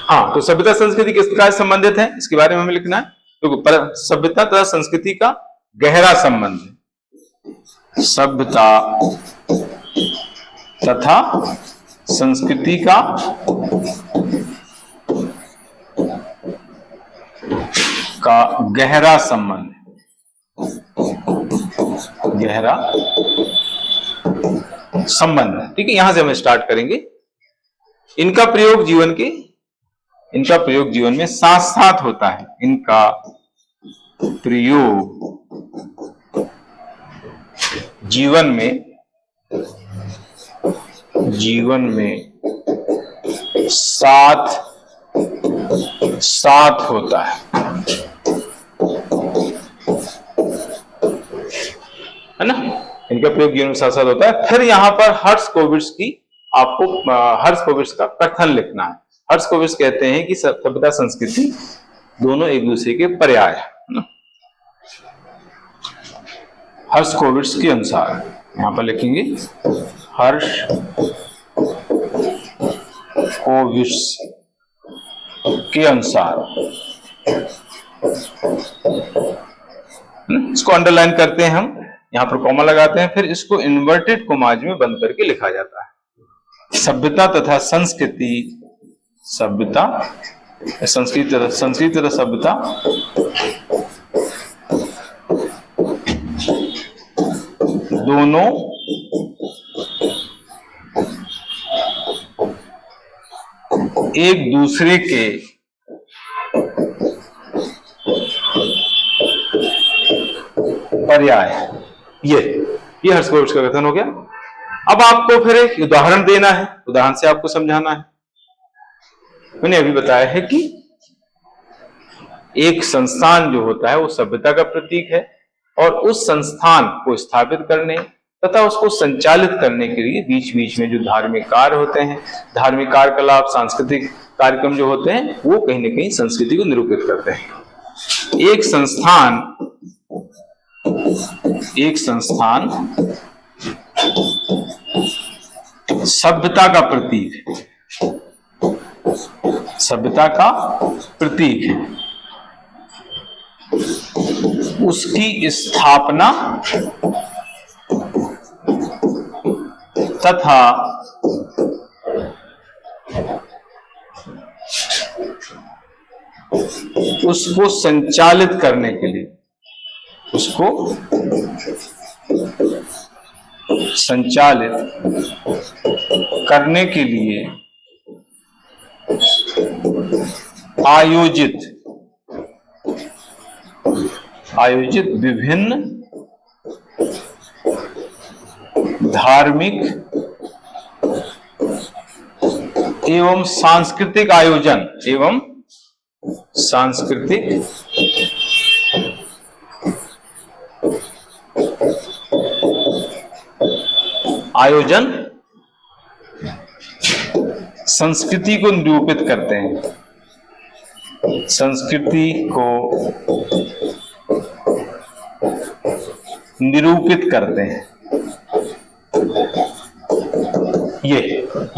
Speaker 1: हाँ, तो सभ्यता संस्कृति किस प्रकार संबंधित है, इसके बारे में हमें लिखना है। तो सभ्यता तथा संस्कृति का गहरा संबंध है। सभ्यता तथा संस्कृति का गहरा संबंध है, गहरा संबंध है, ठीक है। यहां से हम स्टार्ट करेंगे। इनका प्रयोग जीवन में साथ साथ होता है। इनका प्रयोग जीवन में साथ होता है ना। इनका प्रयोग जीवन में साथ साथ होता है। फिर यहां पर हर्स्कोविट्ज का कथन लिखना है। हर्स्कोविट्ज कहते हैं कि सभ्यता संस्कृति दोनों एक दूसरे के पर्याय है ना। हर्स्कोविट्ज के अनुसार यहां पर लिखेंगे, हर्स्कोविट्ज के अनुसार, इसको अंडरलाइन करते हैं हम, यहां पर कॉमा लगाते हैं, फिर इसको इन्वर्टेड कोमाज में बंद करके लिखा जाता है। सभ्यता तथा संस्कृति, संस्कृति तथा सभ्यता दोनों एक दूसरे के पर्याय है। ये हर्स्कोविट्ज का कथन हो गया। अब आपको फिर एक उदाहरण देना है, उदाहरण से आपको समझाना है। मैंने अभी बताया है कि एक संस्थान जो होता है वो सभ्यता का प्रतीक है, और उस संस्थान को स्थापित करने तथा उसको संचालित करने के लिए बीच बीच में जो धार्मिक कार्य होते हैं, धार्मिक कार्यकलाप, सांस्कृतिक कार्यक्रम जो होते हैं, वो कहीं ना कहीं संस्कृति को निरूपित करते हैं। एक संस्थान सभ्यता का प्रतीक है, सभ्यता का प्रतीक है। उसकी स्थापना तथा उसको संचालित करने के लिए, उसको संचालित करने के लिए आयोजित विभिन्न धार्मिक एवं सांस्कृतिक आयोजन एवं सांस्कृतिक आयोजन संस्कृति को निरूपित करते हैं, संस्कृति को निरूपित करते हैं। ये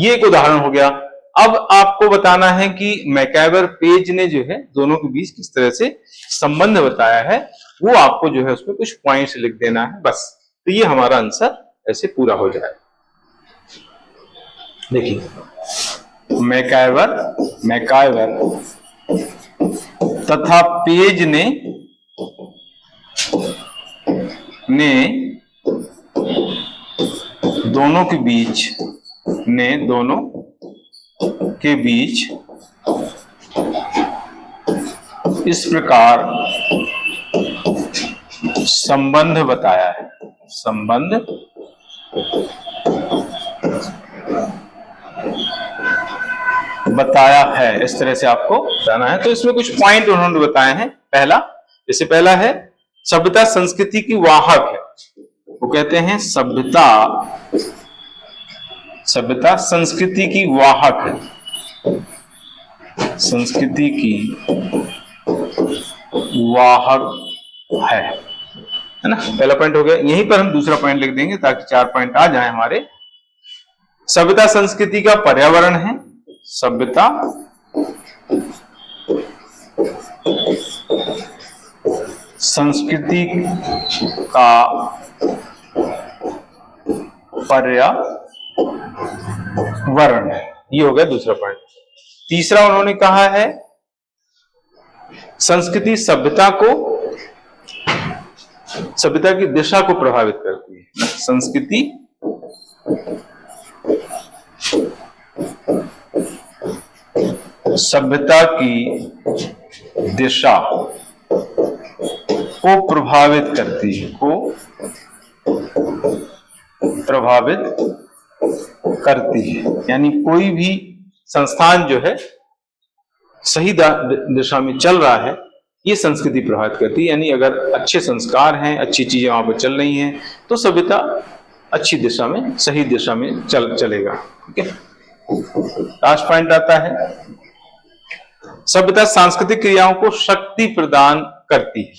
Speaker 1: एक उदाहरण हो गया। अब आपको बताना है कि मैकआवर पेज ने जो है दोनों के बीच किस तरह से संबंध बताया है, वो आपको जो है उसमें कुछ पॉइंट्स लिख देना है बस। तो ये हमारा आंसर ऐसे पूरा हो जाए। देखिए, मैकआवर तथा पेज ने दोनों के बीच इस प्रकार संबंध बताया है, संबंध बताया है, इस तरह से आपको बताना है। तो इसमें कुछ पॉइंट उन्होंने बताए हैं। पहला है सभ्यता संस्कृति की वाहक है। वो कहते हैं सभ्यता संस्कृति की वाहक है, संस्कृति की वाहक है ना। पहला पॉइंट हो गया। यहीं पर हम दूसरा पॉइंट लिख देंगे ताकि 4 पॉइंट आ जाए हमारे। सभ्यता संस्कृति का पर्यावरण है, सभ्यता संस्कृति का पर्यावरण, ये हो गया दूसरा पॉइंट। तीसरा उन्होंने कहा है संस्कृति सभ्यता की दिशा को प्रभावित करती है। संस्कृति सभ्यता की दिशा को प्रभावित करती है। यानी कोई भी संस्थान जो है सही दिशा में चल रहा है, ये संस्कृति प्रभावित करती है। यानी अगर अच्छे संस्कार हैं, अच्छी चीजें वहां पर चल रही हैं, तो सभ्यता अच्छी दिशा में, सही दिशा में चलेगा। ठीक है। लास्ट पॉइंट आता है सभ्यता सांस्कृतिक क्रियाओं को शक्ति प्रदान करती है।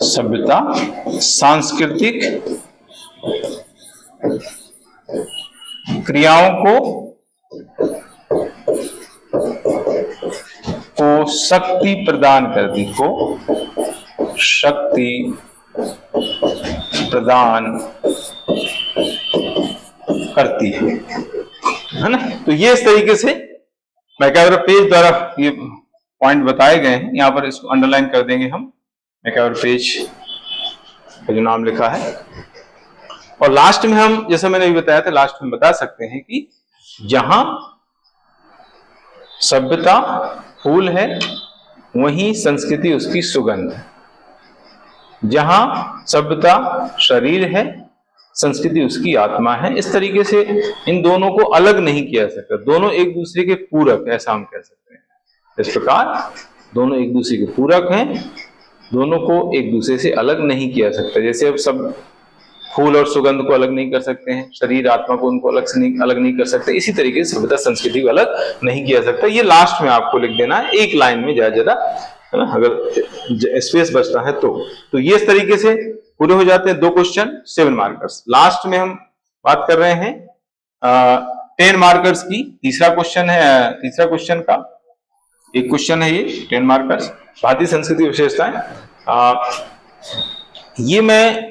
Speaker 1: सभ्यता सांस्कृतिक क्रियाओं को शक्ति प्रदान करती, है ना। तो ये इस तरीके से मैकआवर पेज द्वारा ये पॉइंट बताए गए हैं। यहां पर इसको अंडरलाइन कर देंगे हम, मैकआवर पेज का जो नाम लिखा है। और लास्ट में हम, जैसा मैंने भी बताया था, लास्ट में बता सकते हैं कि जहां सभ्यता फूल है वहीं संस्कृति उसकी सुगंध है। जहां सभ्यता शरीर है, संस्कृति उसकी आत्मा है। इस तरीके से इन दोनों को अलग नहीं किया जा सकता, दोनों एक दूसरे के पूरक, ऐसा हम कह सकते हैं। इस प्रकार दोनों एक दूसरे के पूरक हैं, दोनों को एक दूसरे से अलग नहीं किया सकता। जैसे अब सब फूल और सुगंध को अलग नहीं कर सकते हैं, शरीर आत्मा को उनको अलग नहीं कर सकते, इसी तरीके से सभ्यता संस्कृति को अलग नहीं किया सकता। ये लास्ट में आपको लिख देना है, एक लाइन में ज्यादा, है ना, अगर स्पेस बचता है तो ये इस तरीके से पूरे हो जाते हैं 2 क्वेश्चन 7 मार्कर्स। लास्ट में हम बात कर रहे हैं 10 मार्कर्स की। तीसरा क्वेश्चन का एक क्वेश्चन है, ये 10 मार्कर्स, भारतीय संस्कृति विशेषताएं। ये मैं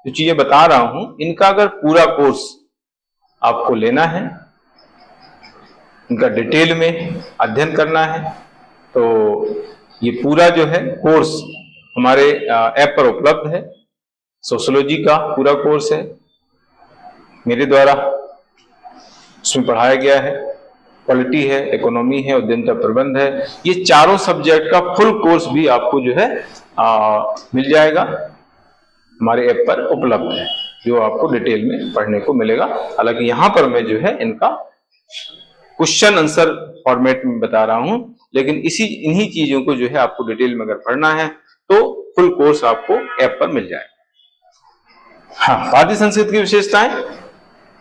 Speaker 1: जो चीजें बता रहा हूं, इनका अगर पूरा कोर्स आपको लेना है, इनका डिटेल में अध्ययन करना है, तो ये पूरा जो है कोर्स हमारे ऐप पर उपलब्ध है। सोशियोलॉजी का पूरा कोर्स है, मेरे द्वारा उसमें पढ़ाया गया है। पॉलिटी है, इकोनॉमी है, उद्यमिता प्रबंध है, ये चारों सब्जेक्ट का फुल कोर्स भी आपको जो है मिल जाएगा, हमारे ऐप पर उपलब्ध है, जो आपको डिटेल में पढ़ने को मिलेगा। हालांकि यहां पर मैं जो है इनका क्वेश्चन आंसर फॉर्मेट में बता रहा हूं, लेकिन इन्हीं चीजों को जो है आपको डिटेल में अगर पढ़ना है तो फुल कोर्स आपको ऐप पर मिल जाएगा। हाँ, भारतीय संस्कृति की विशेषताएं,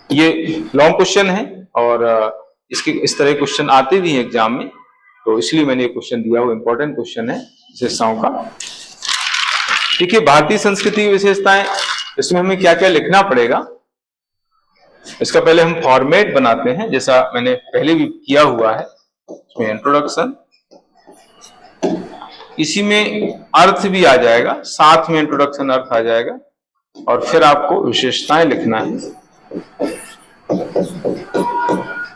Speaker 1: ये लॉन्ग क्वेश्चन है और इसके इस तरह क्वेश्चन आते भी हैं एग्जाम में, तो इसलिए मैंने ये क्वेश्चन दिया, वो इंपॉर्टेंट क्वेश्चन है विशेषताओं का। देखिए, भारतीय संस्कृति की विशेषताएं, इसमें हमें क्या क्या लिखना पड़ेगा, इसका पहले हम फॉर्मेट बनाते हैं, जैसा मैंने पहले भी किया हुआ है। इसमें इंट्रोडक्शन, इसी में अर्थ भी आ जाएगा, साथ में इंट्रोडक्शन अर्थ आ जाएगा, और फिर आपको विशेषताएं लिखना है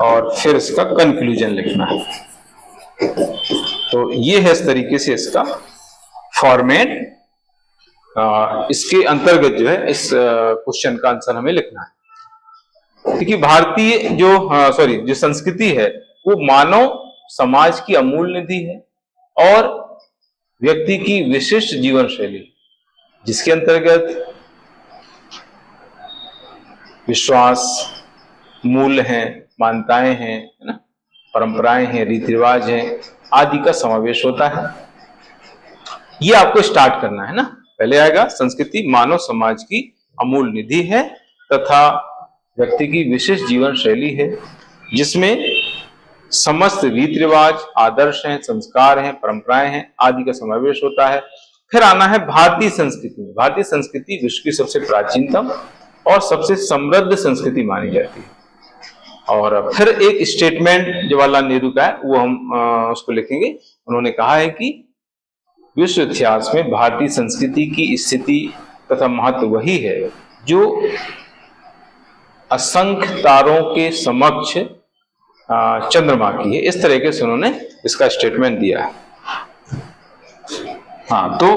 Speaker 1: और फिर इसका कंक्लूजन लिखना है। तो ये है इस तरीके से इसका फॉर्मेट। इसके अंतर्गत जो है इस क्वेश्चन का आंसर हमें लिखना है। देखिए, भारतीय जो संस्कृति है वो मानव समाज की अमूल्य निधि है और व्यक्ति की विशिष्ट जीवन शैली, जिसके अंतर्गत विश्वास, मूल्य हैं, मान्यताएं हैं, है ना, परंपराएं हैं, रीति रिवाज हैं, आदि का समावेश होता है। ये आपको स्टार्ट करना है ना। पहले आएगा संस्कृति मानव समाज की अमूल्य निधि है तथा व्यक्ति की विशिष्ट जीवन शैली है, जिसमें समस्त रीति रिवाज, आदर्श हैं, संस्कार हैं, परंपराएं हैं, आदि का समावेश होता है। फिर आना है भारतीय संस्कृति। भारतीय संस्कृति विश्व की सबसे प्राचीनतम और सबसे समृद्ध संस्कृति मानी जाती है। और फिर एक स्टेटमेंट जवाहरलाल नेहरू का है, वो हम उसको लिखेंगे। उन्होंने कहा है कि विश्व इतिहास में भारतीय संस्कृति की स्थिति तथा महत्व वही है जो असंख्य तारों के समक्ष चंद्रमा की है। इस तरीके से उन्होंने इसका स्टेटमेंट दिया है। हाँ, तो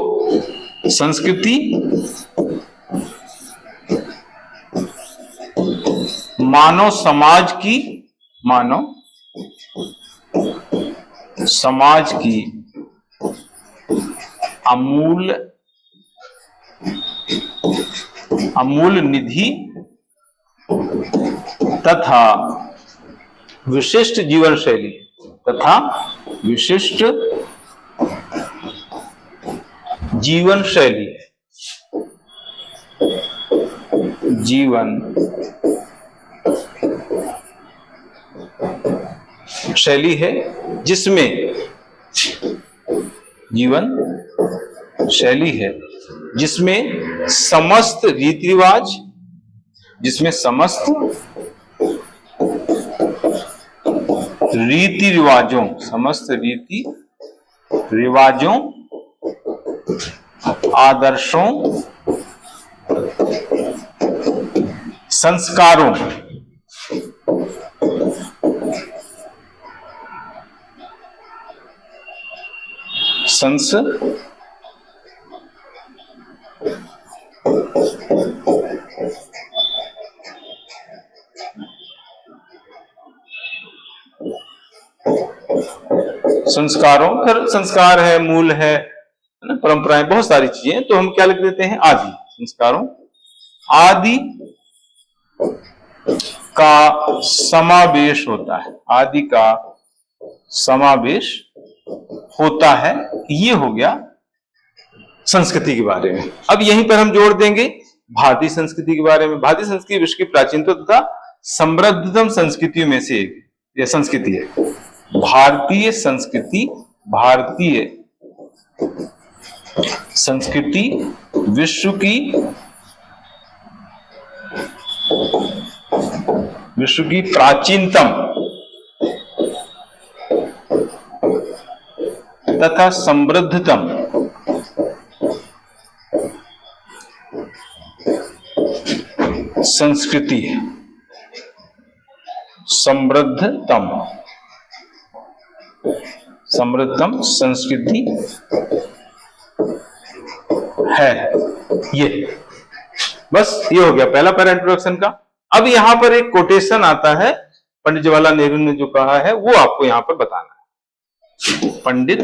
Speaker 1: संस्कृति मानव समाज की अमूल्य निधि तथा विशिष्ट जीवन शैली है, जिसमें समस्त रीति रिवाज, समस्त रीति रिवाजों, आदर्शों, संस्कारों, फिर संस्कार है, मूल है ना, परंपराएं, बहुत सारी चीजें। तो हम क्या लिख देते हैं, आदि। संस्कारों, आदि का समावेश होता है, आदि का समावेश होता है। ये हो गया संस्कृति के बारे में। अब यहीं पर हम जोड़ देंगे भारतीय संस्कृति के बारे में। भारतीय संस्कृति विश्व की प्राचीनतम तथा समृद्धतम संस्कृतियों में से एक यह संस्कृति है। भारतीय संस्कृति, भारतीय संस्कृति विश्व की प्राचीनतम तथा समृद्धतम संस्कृति है। समृद्धतम संस्कृति है। ये बस ये हो गया पहला पैरा इंट्रोडक्शन का। अब यहां पर एक कोटेशन आता है, पंडित जवाहरलाल नेहरू ने जो कहा है वो आपको यहां पर बताना है। पंडित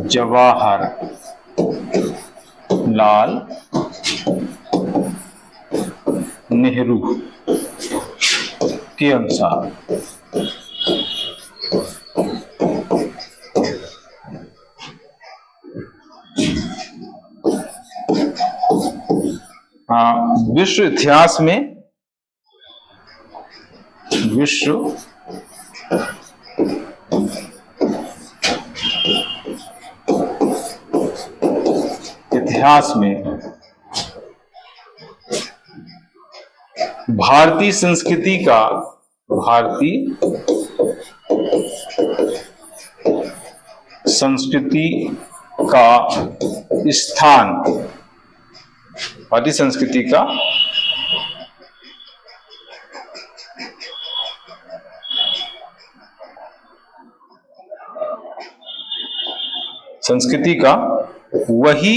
Speaker 1: जवाहरलाल नेहरू के अनुसार विश्व इतिहास में भारतीय संस्कृति का स्थान, भारतीय संस्कृति का वही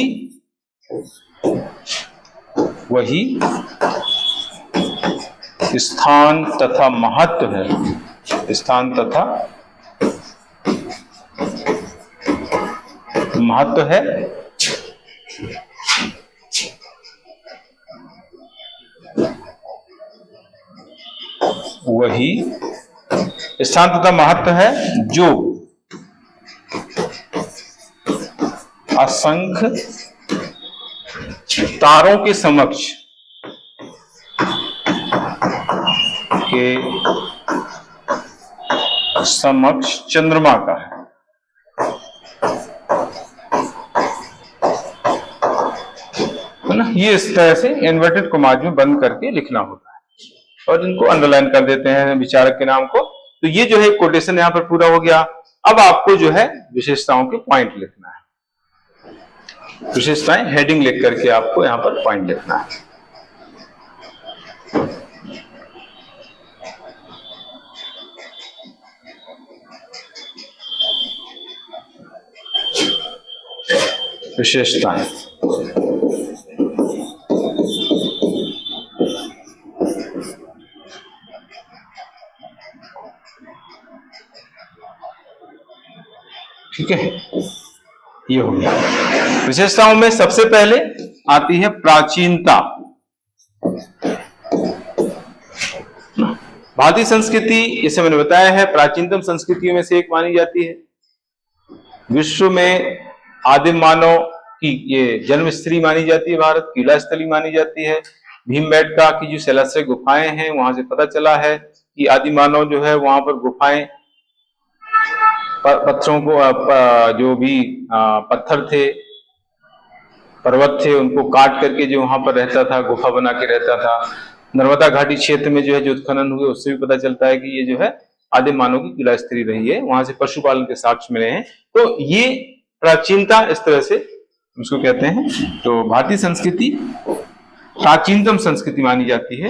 Speaker 1: स्थान तथा महत्व है, स्थान तथा महत्व है। वही स्थान तथा महत्व है जो असंख्य तारों के समक्ष चंद्रमा का है। ना, ये इस तरह से इन्वर्टेड कॉमास में बंद करके लिखना होता है और इनको अंडरलाइन कर देते हैं विचारक के नाम को। तो ये जो है कोटेशन यहाँ पर पूरा हो गया। अब आपको जो है विशेषताओं के पॉइंट लिखना है, विशेषताएं हेडिंग लिख करके आपको यहाँ पर पॉइंट लिखना है। विशेषताएं ठीक है, ये हो गया। विशेषताओं में सबसे पहले आती है प्राचीनता। भारतीय संस्कृति, इसे मैंने बताया है, प्राचीनतम संस्कृतियों में से एक मानी जाती है। विश्व में आदिम मानव की ये जन्म स्थली मानी जाती है, भारत कीड़ा स्थली मानी जाती है। भीमबेटका की जो शैलाश्रय गुफाएं हैं वहां से पता चला है कि आदिम मानव जो है वहां पर गुफाएं, पत्थरों को जो भी पत्थर थे, पर्वत थे, उनको काट करके जो वहां पर रहता था, गुफा बना के रहता था। नर्मदा घाटी क्षेत्र में जो है जो उत्खनन हुए उससे भी पता चलता है कि ये जो है आदिम मानव की कीड़ा स्थली रही है, वहां से पशुपालन के साक्ष्य मिले हैं। तो ये प्राचीनता इस तरह से उसको कहते हैं। तो भारतीय संस्कृति प्राचीनतम संस्कृति मानी जाती है।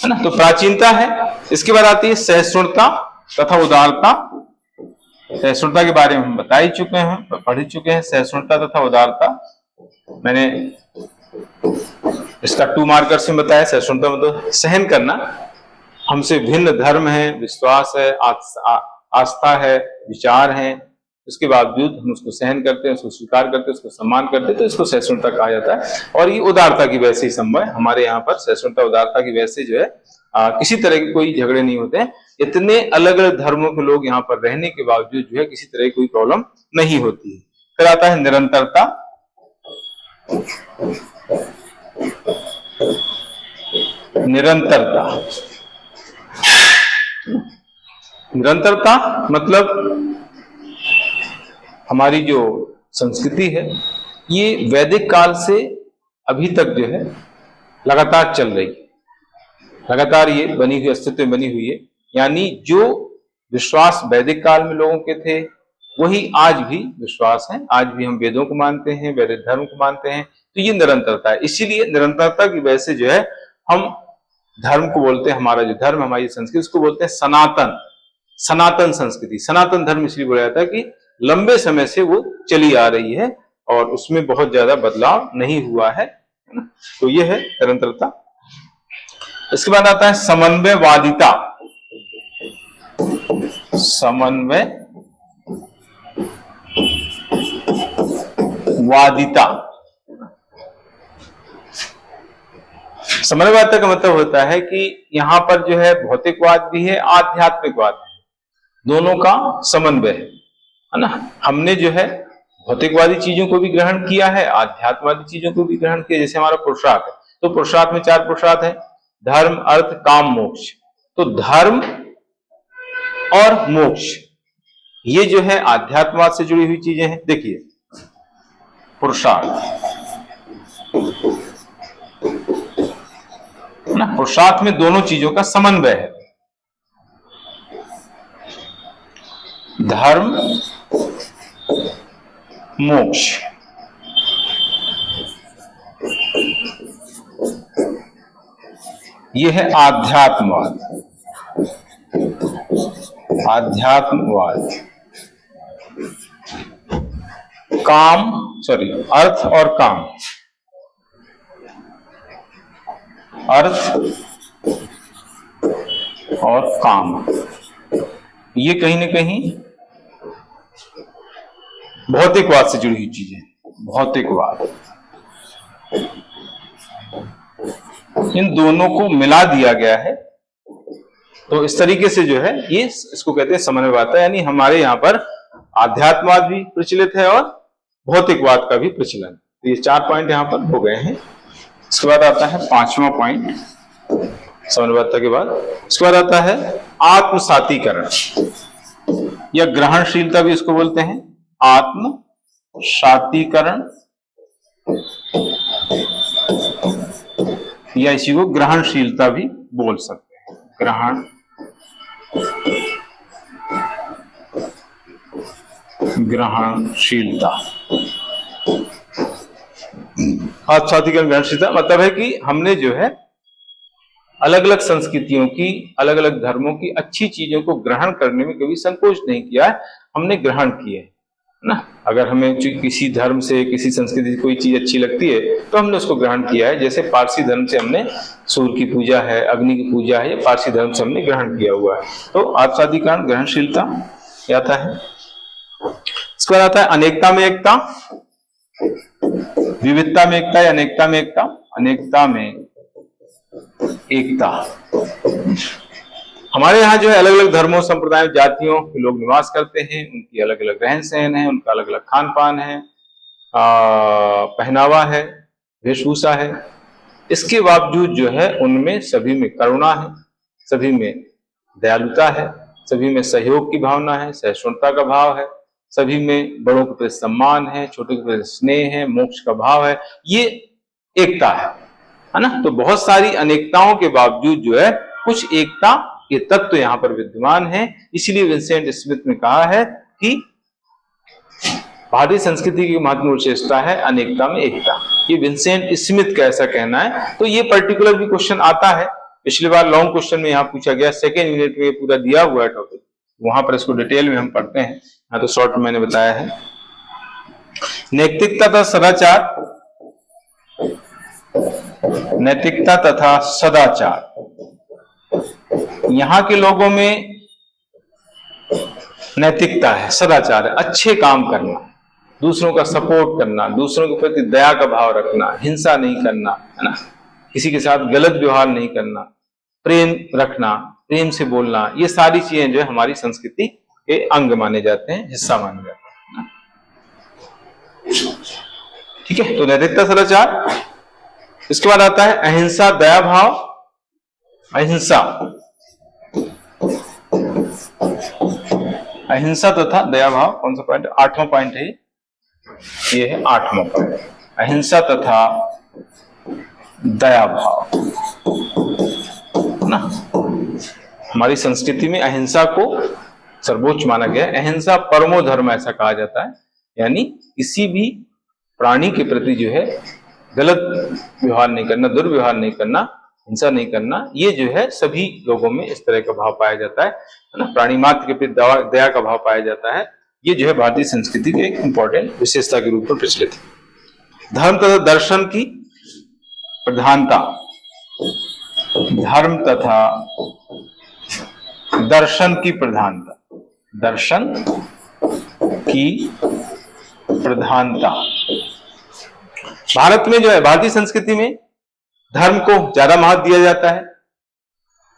Speaker 1: है ना, तो प्राचीनता है। इसके बाद आती है सहिष्णुता तथा उदारता। सहिष्णुता के बारे में हम बता ही चुके हैं, पढ़ ही चुके हैं। सहिष्णुता तथा उदारता मैंने इसका 2 मार्कर से बताया। सहिष्णुता मतलब सहन करना, हमसे भिन्न धर्म है, विश्वास है, आस्था है, विचार है, उसके बावजूद हम उसको सहन करते हैं, उसको स्वीकार करते हैं, उसको सम्मान करते हैं, तो इसको सहिष्णुता कहा जाता है। और ये उदारता की वजह से ही संभव है। हमारे यहाँ पर सहिष्णुता उदारता की वजह से जो है किसी तरह के कोई झगड़े नहीं होते हैं। इतने अलग अलग धर्मों के लोग यहाँ पर रहने के बावजूद जो है किसी तरह की कोई प्रॉब्लम नहीं होती है। फिर आता है निरंतरता। निरंतरता, निरंतरता मतलब हमारी जो संस्कृति है ये वैदिक काल से अभी तक जो है लगातार चल रही है, लगातार ये बनी हुई, अस्तित्व में बनी हुई है। यानी जो विश्वास वैदिक काल में लोगों के थे वही आज भी विश्वास है। आज भी हम वेदों को मानते हैं, वैदिक धर्म को मानते हैं, तो ये निरंतरता है। इसीलिए निरंतरता की वजह से जो है हम धर्म को बोलते हैं, हमारा जो धर्म, हमारी संस्कृति, उसको बोलते हैं सनातन। सनातन संस्कृति, सनातन धर्म इसलिए बोला जाता है कि लंबे समय से वो चली आ रही है और उसमें बहुत ज्यादा बदलाव नहीं हुआ है ना। तो ये है निरंतरता। इसके बाद आता है समन्वयवादिता। समन्वयवादिता, समन्वयवादिता का मतलब होता है कि यहां पर जो है भौतिकवाद भी है, आध्यात्मिकवाद भी, दोनों का समन्वय है ना। हमने जो है भौतिकवादी चीजों को भी ग्रहण किया है, आध्यात्मवादी चीजों को भी ग्रहण किया। जैसे हमारा पुरुषार्थ है, तो पुरुषार्थ में 4 पुरुषार्थ है, धर्म, अर्थ, काम, मोक्ष। तो धर्म और मोक्ष ये जो है आध्यात्मवाद से जुड़ी हुई चीजें हैं। देखिए पुरुषार्थ ना, पुरुषार्थ में दोनों चीजों का समन्वय है, धर्म, मोक्ष। यह है आध्यात्मवाद। आध्यात्मवाद, काम, सॉरी, अर्थ और काम, अर्थ और काम, ये कहीं ना कहीं भौतिकवाद से जुड़ी हुई चीजें। भौतिकवाद, इन दोनों को मिला दिया गया है। तो इस तरीके से जो है ये इसको कहते हैं समन्वयवादिता। यानी हमारे यहाँ पर आध्यात्मवाद भी प्रचलित है और भौतिकवाद का भी प्रचलन। तो ये 4 पॉइंट यहाँ पर हो गए हैं। इसके बाद आता है 5वां पॉइंट समन्वयवादिता के बाद। इसके बाद आता है आत्मसातीकरण या ग्रहणशीलता भी इसको बोलते हैं। आत्मसातीकरण या इसी को ग्रहणशीलता भी बोल सकते हैं। ग्रहणशीलता, आत्मसातीकरण, ग्रहणशीलता मतलब है कि हमने जो है अलग अलग संस्कृतियों की, अलग अलग धर्मों की अच्छी चीजों को ग्रहण करने में कभी संकोच नहीं किया है, हमने ग्रहण किए ना। अगर हमें किसी धर्म से, किसी संस्कृति से कोई चीज अच्छी लगती है तो हमने उसको ग्रहण किया है। जैसे पारसी धर्म से हमने सूर्य की पूजा है, अग्नि की पूजा है, ये पारसी धर्म से हमने ग्रहण किया हुआ है। तो आत्मसातीकरण, ग्रहणशीलता आता है। इसके बाद आता है अनेकता में एकता, विविधता में एकता या अनेकता में एकता। अनेकता में एकता, हमारे यहाँ जो है अलग अलग धर्मों, संप्रदायों, जातियों के लोग निवास करते हैं, उनकी अलग अलग रहन सहन है, उनका अलग अलग खान पान है, पहनावा है, वेशभूषा है। इसके बावजूद जो है उनमें सभी में करुणा है, सभी में दयालुता है, सभी में सहयोग की भावना है, सहिष्णुता का भाव है, सभी में बड़ों के प्रति सम्मान है, छोटे के प्रति स्नेह है, मोक्ष का भाव है। ये एकता है ना। तो बहुत सारी अनेकताओं के बावजूद जो है कुछ एकता के तत्व यहाँ पर विद्यमान है। इसीलिए विंसेंट स्मिथ ने कहा है कि भारतीय संस्कृति की महत्वपूर्ण विशेषता है अनेकता में एकता। ये विंसेंट स्मिथ का ऐसा कहना है। तो ये पर्टिकुलर भी क्वेश्चन आता है, पिछली बार लॉन्ग क्वेश्चन में यहाँ पूछा गया, 2nd यूनिट में पूरा दिया हुआ है टॉपिक, वहां पर इसको डिटेल में हम पढ़ते हैं। यहाँ तो शॉर्ट में मैंने बताया है। नैतिकता तथा सदाचार, नैतिकता तथा सदाचार, यहाँ के लोगों में नैतिकता है, सदाचार है, अच्छे काम करना, दूसरों का सपोर्ट करना, दूसरों के प्रति दया का भाव रखना, हिंसा नहीं करना, है ना, किसी के साथ गलत व्यवहार नहीं करना, प्रेम रखना, प्रेम से बोलना, ये सारी चीजें जो है हमारी संस्कृति के अंग माने जाते हैं, हिस्सा माने जाते हैं। ठीक है, तो नैतिकता, सदाचार। इसके बाद आता है अहिंसा, दया भाव। अहिंसा, अहिंसा तथा दया भाव कौन सा पॉइंट? 8वां पॉइंट है ये है 8वां पॉइंट, अहिंसा तथा दया भाव ना। हमारी संस्कृति में अहिंसा को सर्वोच्च माना गया है। अहिंसा परमो धर्म ऐसा कहा जाता है, यानी किसी भी प्राणी के प्रति जो है गलत व्यवहार नहीं करना, दुर्व्यवहार नहीं करना, हिंसा नहीं करना, ये जो है सभी लोगों में इस तरह का भाव पाया जाता है ना। प्राणी मात्र के प्रति दया का भाव पाया जाता है। ये जो है भारतीय संस्कृति की एक इंपॉर्टेंट विशेषता के रूप में प्रचलित है। धर्म तथा दर्शन की प्रधानता, धर्म तथा दर्शन की प्रधानता, दर्शन की प्रधानता। भारत में जो है, भारतीय संस्कृति में धर्म को ज्यादा महत्व दिया जाता है।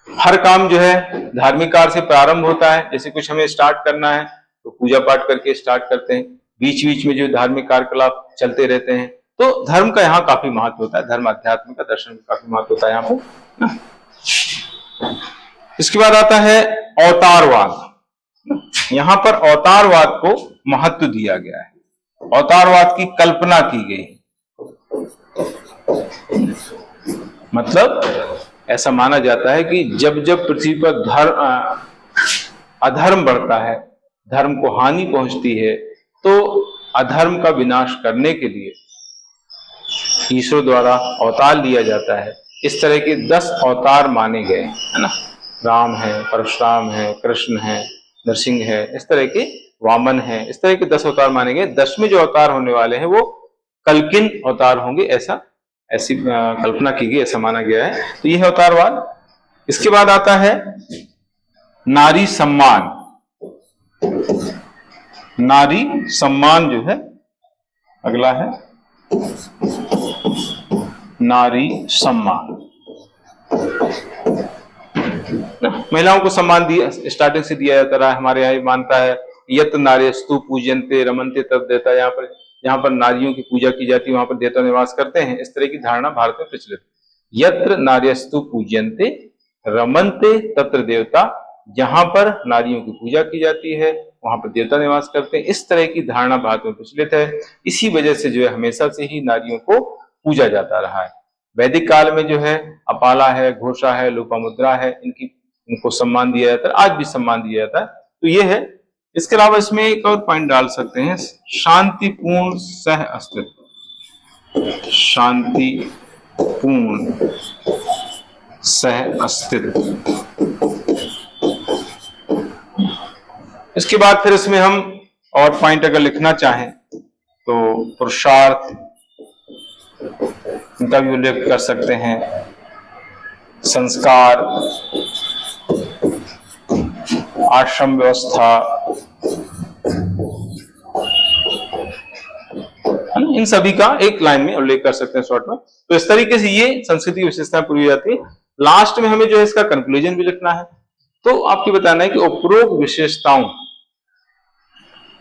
Speaker 1: हर काम जो है धार्मिक कार्य से प्रारंभ होता है। जैसे कुछ हमें स्टार्ट करना है तो पूजा पाठ करके स्टार्ट करते हैं, बीच बीच में जो धार्मिक कार्यकलाप चलते रहते हैं। तो धर्म का यहाँ काफी महत्व होता है, धर्म अध्यात्म का, दर्शन का काफी महत्व होता है यहाँ पर। इसके बाद आता है अवतारवाद। यहाँ पर अवतारवाद को महत्व दिया गया है, अवतारवाद की कल्पना की गई। मतलब ऐसा माना जाता है कि जब जब पृथ्वी पर अधर्म बढ़ता है, धर्म को हानि पहुंचती है, तो अधर्म का विनाश करने के लिए ईश्वर द्वारा अवतार लिया जाता है। इस तरह के 10 अवतार माने गए, है ना। राम है, परशुराम है, कृष्ण है, नरसिंह है, इस तरह के वामन है, इस तरह के 10 अवतार माने गए। 10वें जो अवतार होने वाले हैं वो कल्किन अवतार होंगे, ऐसी कल्पना की गई, ऐसा माना गया है। तो यह है अवतारवाद। इसके बाद आता है नारी सम्मान। नारी सम्मान जो है अगला है नारी सम्मान। महिलाओं को सम्मान दिया, स्टार्टिंग से दिया जाता रहा है। हमारे यहाँ मानता है यत नार्यस्तु पूज्यन्ते रमन्ते तद देवता, यहाँ पर नारियों की पूजा की जाती है, वहां पर देवता निवास करते हैं। इस तरह की धारणा भारत में प्रचलित है। यत्र नार्यस्तु पूज्यन्ते रमन्ते तत्र देवता, जहां पर नारियों की पूजा की जाती है वहां पर देवता निवास करते हैं। इस तरह की धारणा भारत में प्रचलित है। इसी वजह से जो है हमेशा से ही नारियों को पूजा जाता रहा है। वैदिक काल में जो है अपाला है, घोषा है, लोपामुद्रा है, इनको सम्मान दिया जाता है, आज भी सम्मान दिया जाता है। तो ये है। इसके अलावा इसमें एक और पॉइंट डाल सकते हैं, शांतिपूर्ण सह अस्तित्व। शांतिपूर्ण सह अस्तित्व। इसके बाद फिर इसमें हम और पॉइंट अगर लिखना चाहें तो पुरुषार्थ, इनका भी उल्लेख कर सकते हैं। संस्कार, आश्रम व्यवस्था, इन सभी का एक लाइन में उल्लेख कर सकते हैं शॉर्ट में। तो इस तरीके से ये संस्कृति की विशेषताएं पूरी हो जाती है। लास्ट में हमें जो है इसका कंक्लूजन भी लिखना है। तो आपको बताना है कि उपरोक्त विशेषताओं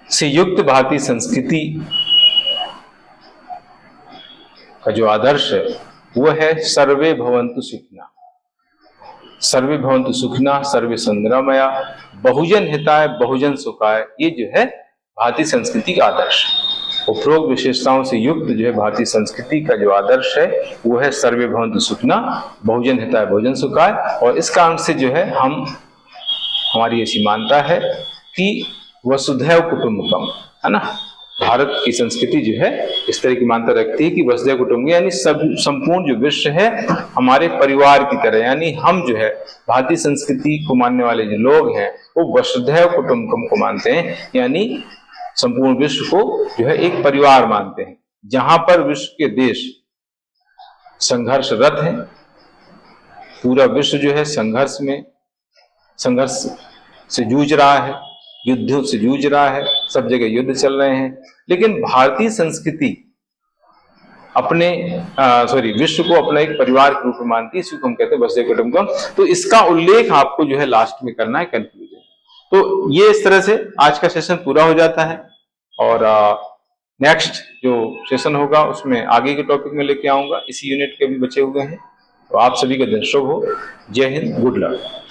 Speaker 1: से युक्त भारतीय संस्कृति का जो आदर्श है वो है सर्वे भवन्तु सुखिनः। सर्वे भवन्तु सुखिनः, सर्वे सन्निरामया, बहुजन हिताय बहुजन सुखाय। ये जो है भारतीय संस्कृति का आदर्श है। उपरोक्त विशेषताओं से युक्त जो है भारतीय संस्कृति का जो आदर्श है वो है सर्वे भवन्तु सुखिनः, बहुजन हिताय बहुजन सुखाय। और इस कारण से जो है हमारी ऐसी मान्यता है कि वसुधैव कुटुम्बकम, है ना। भारत की संस्कृति जो है इस तरह की मान्यता रखती है कि वसुधैव कुटुम्बकम यानी संपूर्ण जो विश्व है हमारे परिवार की तरह, यानी हम जो है भारतीय संस्कृति को मानने वाले जो लोग हैं वो वसुधैव कुटुम्बकम को मानते हैं, यानी संपूर्ण विश्व को जो है एक परिवार मानते हैं। जहां पर विश्व के देश संघर्षरत हैं, पूरा विश्व जो है संघर्ष से जूझ रहा है, युद्धों से जूझ रहा है, सब जगह युद्ध चल रहे हैं, लेकिन भारतीय संस्कृति अपने विश्व को अपना एक परिवार के रूप में मानती है, इसको हम कहते हैं वसुधैव कुटुंबकम। तो इसका उल्लेख आपको जो है लास्ट में करना है कंक्लूजन। तो ये इस तरह से आज का सेशन पूरा हो जाता है, और नेक्स्ट जो सेशन होगा उसमें आगे के टॉपिक में लेके आऊंगा, इसी यूनिट के भी बचे हुए हैं। तो आप सभी का दिन शुभ हो। जय हिंद, गुड लक।